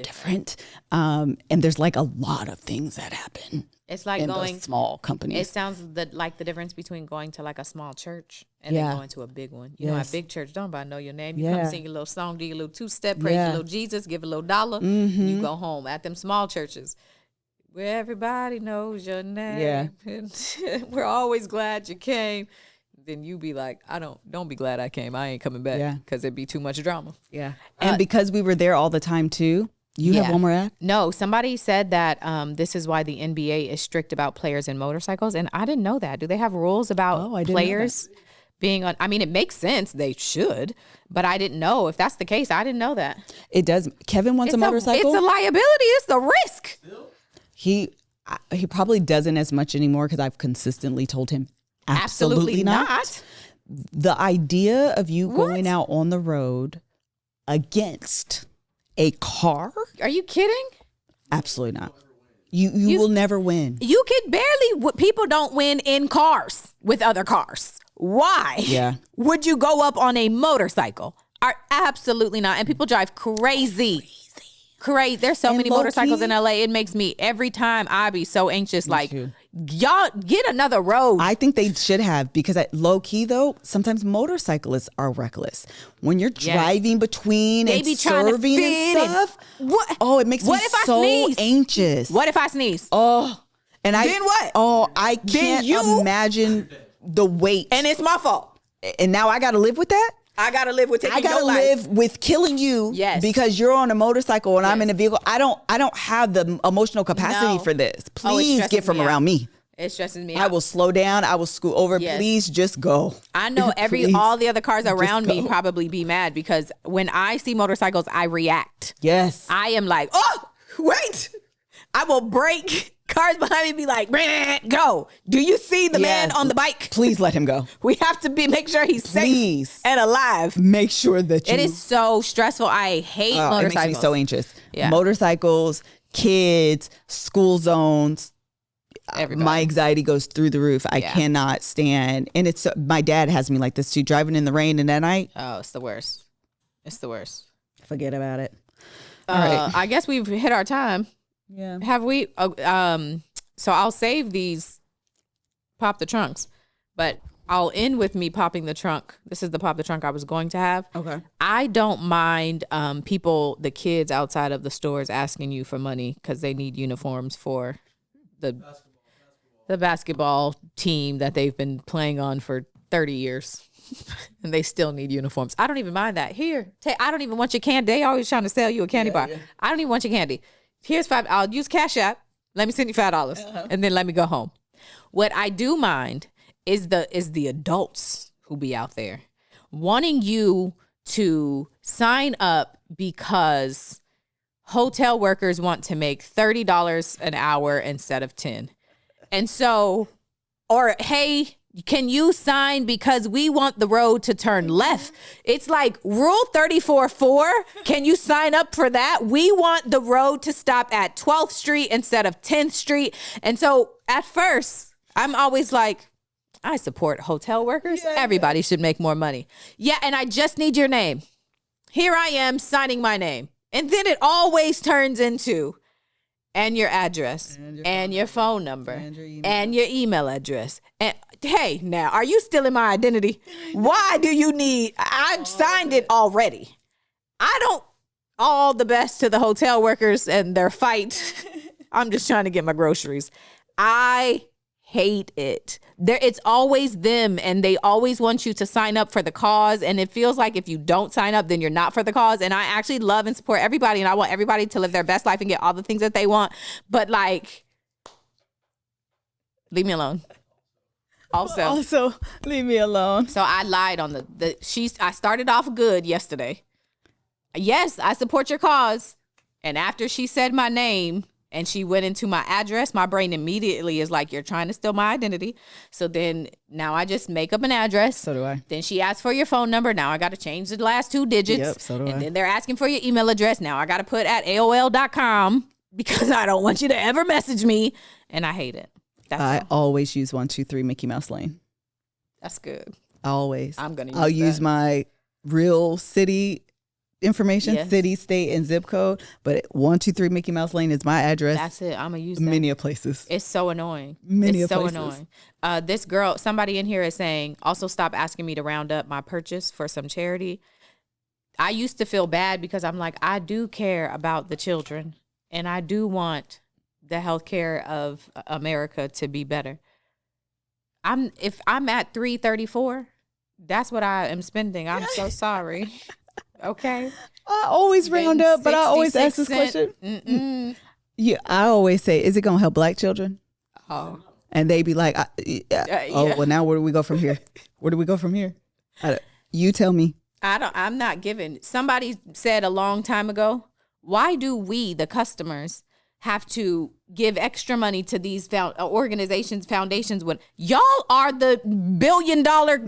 different. And there's like a lot of things that happen It's like in going. those small companies. It sounds like the difference between going to like a small church and Yeah. then going to a big one. You know, Yes. a big church don't nobody know your name. You Yeah. come sing your little song, do your little two-step, praise Yeah. your little Jesus, give a little dollar, you go home. At them small churches where everybody knows your name, and we're always glad you came. Then you be like, don't be glad I came. I ain't coming back Yeah. because it'd be too much drama. Yeah. And because we were there all the time too, you have Yeah. one more ad? No, somebody said that this is why the NBA is strict about players and motorcycles, and I didn't know that. Do they have rules about Oh, I didn't know that. players being on? I mean, it makes sense. They should, but I didn't know. If that's the case, I didn't know that. It does. Kevin wants a motorcycle. It's a liability. It's a risk. He probably doesn't as much anymore because I've consistently told him absolutely not. The idea of you going out on the road against a car? Are you kidding? Absolutely not. You will never win. You can barely, people don't win in cars with other cars. Why would you go up on a motorcycle? Absolutely not. And people drive crazy. There's so many motorcycles in LA. It makes me, every time I be so anxious, like, y'all get another road. I think they should have, because at low key though, sometimes motorcyclists are reckless. When you're driving between they and be trying to serving fit and stuff. What? Oh, it makes me so sneeze? anxious. What if I sneeze? Oh, and Then what? Oh, I can't imagine the weight. And it's my fault. And now I got to live with that? I got to live with taking I gotta your life. live with killing you because you're on a motorcycle and I'm in a vehicle. I don't have the emotional capacity for this. Please get from around me. It stresses me I out. will slow down. I will scoot over. Yes. Please just go. I know all the other cars around me probably be mad because when I see motorcycles, I react. Yes. I am like, oh, wait. I will brake. Cars behind me be like, go. Do you see the man on the bike? Please let him go. We have to make sure he's safe and alive. Make sure that you. It is so stressful. I hate motorcycles. It makes me so anxious. Yeah. Motorcycles, kids, school zones. Everybody. My anxiety goes through the roof. I cannot stand. And it's my dad has me like this too, driving in the rain and at night. Oh, it's the worst. It's the worst. Forget about it. All right. I guess we've hit our time. Yeah. Have we? So I'll save these pop the trunks, but I'll end with me popping the trunk. This is the pop the trunk I was going to have. Okay. I don't mind the kids outside of the stores asking you for money because they need uniforms for the basketball team that they've been playing on for 30 years. And they still need uniforms. I don't even mind that. Here, I don't even want your candy. They always trying to sell you a candy bar. Yeah. I don't even want your candy. Here's $5. I'll use Cash App. Let me send you $5, and then let me go home. What I do mind is the adults who be out there wanting you to sign up because hotel workers want to make $30 an hour instead of $10. And so, or hey, can you sign because we want the road to turn left? It's like Rule 34.4. Can you sign up for that? We want the road to stop at 12th Street instead of 10th Street. And so at first, I'm always like, I support hotel workers. Everybody should make more money. Yeah, and I just need your name. Here I am signing my name. And then it always turns into, and your address, and your phone number, and your email address. And hey, now, are you stealing my identity? Why do you need, I signed it already. I don't, all the best to the hotel workers and their fight. I'm just trying to get my groceries. I hate it. It's always them, and they always want you to sign up for the cause. And it feels like if you don't sign up, then you're not for the cause. And I actually love and support everybody, and I want everybody to live their best life and get all the things that they want. But like, leave me alone. Also, leave me alone. So I lied on I started off good yesterday. Yes, I support your cause. And after she said my name and she went into my address, my brain immediately is like, you're trying to steal my identity. So then now I just make up an address. So do I. Then she asked for your phone number. Now I got to change the last 2 digits. Yep, so do I. And then they're asking for your email address. Now I got to put at AOL.com because I don't want you to ever message me. And I hate it. I always use 123 Mickey Mouse Lane. That's good. Always. I'm going to I'll use my real city information, city, state, and zip code. But 123 Mickey Mouse Lane is my address. That's it. I'm going to use that. Many places. It's so annoying. Many it's so places. Annoying. This girl, somebody in here is saying, also stop asking me to round up my purchase for some charity. I used to feel bad because I'm like, I do care about the children and I do want the healthcare of America to be better. If I'm at 334, that's what I am spending. I'm so sorry. Okay. I always round up, but I always ask this question. Yeah, I always say, is it gonna help Black children? Oh. And they be like, oh, well, now where do we go from here? Where do we go from here? You tell me. I'm not giving. Somebody said a long time ago, why do we, the customers, have to give extra money to these organizations, foundations, when y'all are the billion-dollar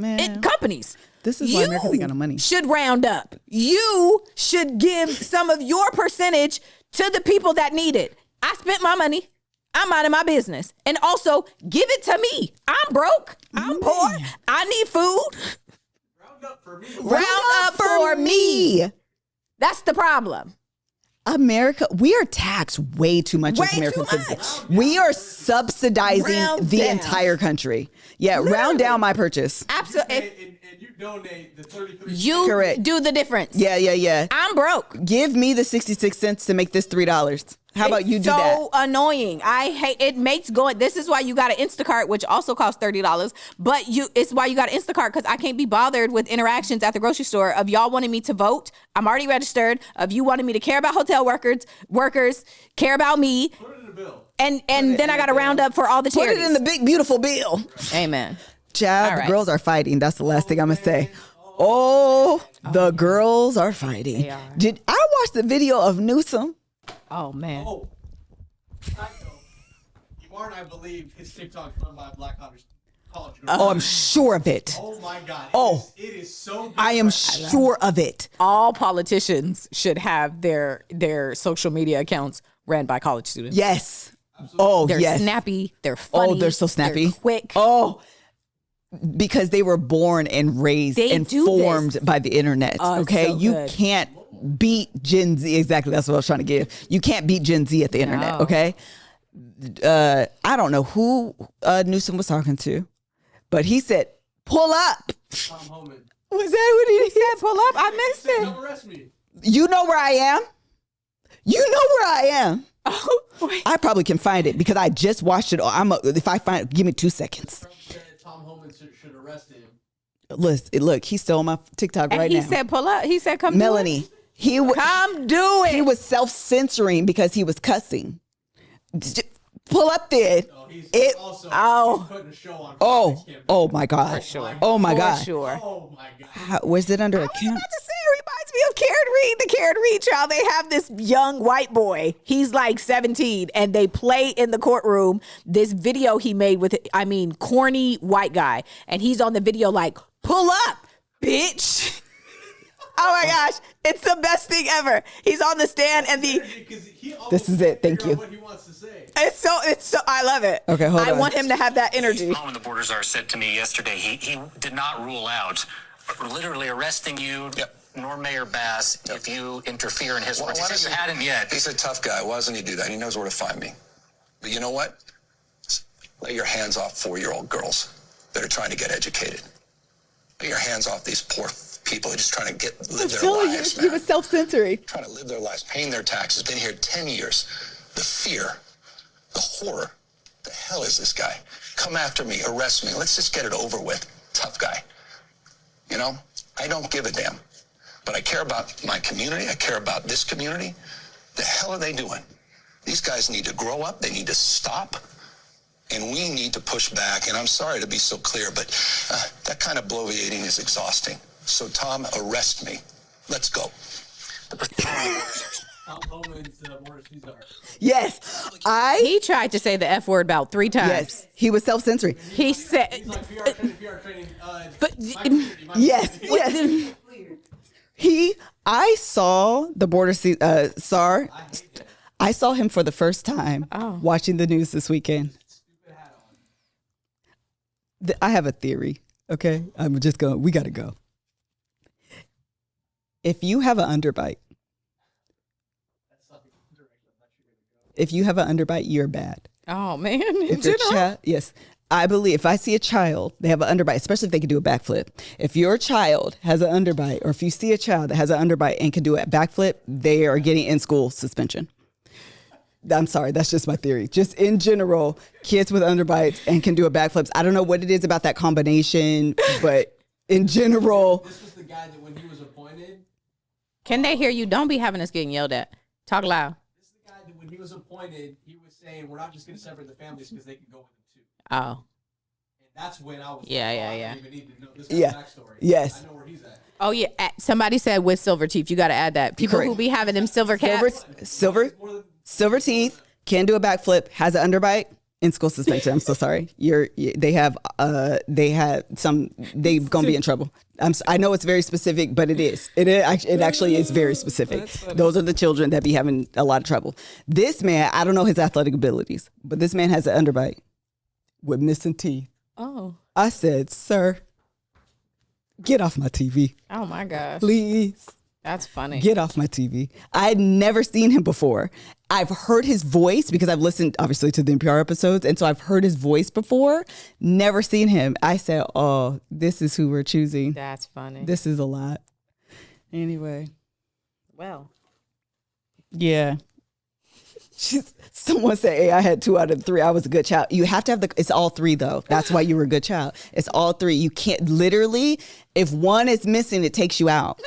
companies? This is why America got no money. Should round up. You should give some of your percentage to the people that need it. I spent my money. I'm minding my business. And also, give it to me. I'm broke. I'm poor. I need food. Round up for me. Round up for me. That's the problem. America, we are taxed way too much Way as American too much. citizens. We are subsidizing Round the down. entire country. Yeah, round down my purchase. Absolutely. And you donate the 33. You Correct. do the difference. Yeah. I'm broke. Give me the 66 cents to make this $3. How about you do so that? So annoying. I hate it. Makes going. This is why you got an Instacart, which also costs $30. But it's why you got an Instacart, because I can't be bothered with interactions at the grocery store of y'all wanting me to vote. I'm already registered. Of you wanting me to care about hotel workers, care about me. Put it in the bill. And then I got to round up for all the Put charities. it in the big, beautiful bill. Amen. Child, All the right. girls are fighting. That's the last thing I'm going to say. Oh, the girls are fighting. They are. Did I watch the video of Newsom? Oh, man. Oh. Side note, Yamar and I believe his TikTok run by a black college girl. Oh, I'm sure of it. Oh my God. Oh. It is so good. I am right sure of it. All politicians should have their social media accounts ran by college students. Yes. Oh, They're yes. snappy. They're funny. Oh, they're so snappy. They're quick. Oh, because they were born and raised They and do formed this. by the internet. Okay, so you good. can't beat Gen Z. Exactly, that's what I was trying to give. You can't beat Gen Z at the internet. No. Okay, I don't know who Newsom was talking to, but he said, "Pull up." Tom Homan. Was that what he said? Pull up. I missed it. Don't arrest me. You know where I am. You know where I am. Oh, wait. I probably can find it because I just watched it. If I find it, give me 2 seconds. Trump said Tom Homan should arrest him. Look, he's still on my TikTok And right he now. said, pull up. He said, come Melanie, do it. he Come do it. he was self-censoring because he was cussing. Pull up there. Oh, he's It- also oh. he's putting a show on. Oh my God. For sure. Oh my For God. sure. Oh my God. Was it under a I was camera? about to say, it reminds me of Karen Reed, the Karen Reed trial. They have this young white boy. He's like 17, and they play in the courtroom this video he made with, corny white guy. And he's on the video like, pull up, bitch. Oh my gosh. It's the best thing ever. He's on the stand and This is it. Thank you. What he wants to say. it's so, I love it. Okay, hold I on. want him to have that energy. When the border czar said to me yesterday, he did not rule out literally arresting you, nor Mayor Bass, if you interfere in his work. He said you hadn't yet. He's a tough guy. Why doesn't he do that? He knows where to find me. But you know what? Lay your hands off 4-year-old girls that are trying to get educated. Lay your hands off these poor people who are just trying to live their lives, man. He was self-censoring. Trying to live their lives, paying their taxes, been here 10 years. The fear, the horror. The hell is this guy? Come after me, arrest me. Let's just get it over with. Tough guy. You know, I don't give a damn. But I care about my community. I care about this community. The hell are they doing? These guys need to grow up. They need to stop. And we need to push back. And I'm sorry to be so clear, but that kind of bloviating is exhausting. So, Tom, arrest me. Let's go. Tom Homan's Morris Caesar. Yes. He tried to say the F word about 3 times. Yes. He was self-censoring. He said, He's like PR training. but Yes. I saw the border SAR. I saw him for the first time watching the news this weekend. I have a theory. Okay. We got to go. If you have an underbite, you're bad. oh man, in If your general. yes, I believe if I see a child, they have an underbite, especially if they can do a backflip. If your child has an underbite, or if you see a child that has an underbite and can do a backflip, they are getting in-school suspension. I'm sorry, that's just my theory. Just in general, kids with underbites and can do a backflips. I don't know what it is about that combination, but in general, This was the guy that when he was appointed. Can they hear you? Don't be having us getting yelled at. Talk loud. This is the guy that when he was appointed, he was saying we're not just going to separate the families because they can go with them too. Oh, And that's when I was Yeah, like, yeah, I yeah. don't even need to know this guy's Yeah. backstory. Yes. I know where he's at. oh yeah. Somebody said with silver teeth. You got to add that. People Correct. who be having them silver caps. silver teeth, can do a backflip, has an underbite. In school suspension. I'm so sorry. They gonna be in trouble. I know it's very specific, but it actually is very specific. Those are the children that be having a lot of trouble. This man, I don't know his athletic abilities, but this man has an underbite with missing teeth. Oh. I said, sir, get off my TV. Oh my gosh. Please. That's funny. Get off my TV. I had never seen him before. I've heard his voice because I've listened, obviously, to the NPR episodes. And so I've heard his voice before. Never seen him. I said, oh, this is who we're choosing. That's funny. This is a lot. Anyway. Well. Yeah. Someone said, hey, I had 2 out of 3. I was a good child. You have to have it's all 3 though. That's why you were a good child. It's all 3. You can't literally, if one is missing, it takes you out.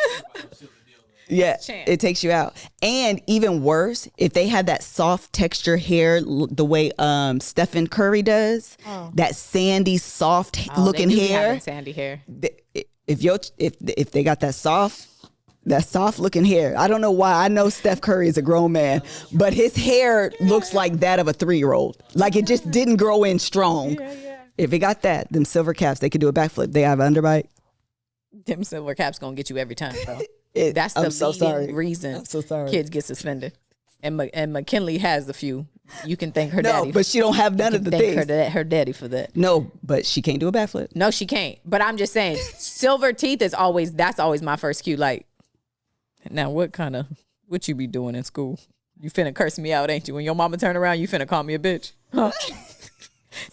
Yeah, it takes you out. And even worse, if they had that soft texture hair, the way Stephen Curry does, that sandy, soft looking they do be hair. having sandy hair. If they got that soft looking hair, I don't know why. I know Steph Curry is a grown man, but his hair looks like that of a 3-year-old. Like it just didn't grow in strong. If it got them silver caps, they could do a backflip. They have an underbite. Them silver caps gonna get you every time, bro. That's the reason kids get suspended. And McKinley has a few. You can thank her daddy. No, but she don't have none of the things. Her daddy for that. No, but she can't do a backflip. No, she can't. But I'm just saying, silver teeth that's always my first cue. Like, now what you be doing in school? You finna curse me out, ain't you? When your mama turn around, you finna call me a bitch. Huh?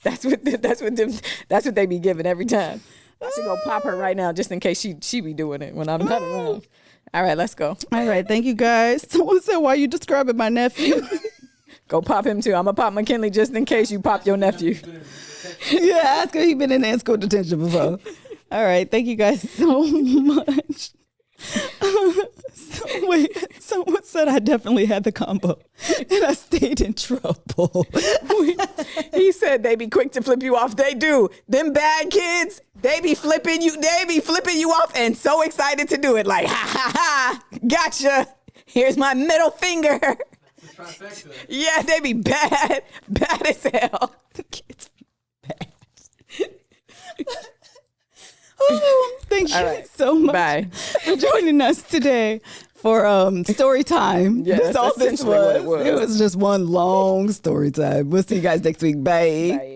That's what they be giving every time. I should go pop her right now just in case she be doing it when I'm not around. All right, let's go. All right, thank you guys. Someone said, why are you describing my nephew? Go pop him too. I'm going to pop McKinley just in case you pop your nephew. Yeah, ask him. He's been in school detention before. All right, thank you guys so much. Someone said I definitely had the combo and I stayed in trouble. He said they be quick to flip you off. They do. Them bad kids, they be flipping you off and so excited to do it. Like, ha ha ha, gotcha. Here's my middle finger. Yeah, they be bad as hell. The kids be bad. Oh, thank you so much for joining us today for story time. Yeah, That's all this was. It was just one long story time. We'll see you guys next week. Bye.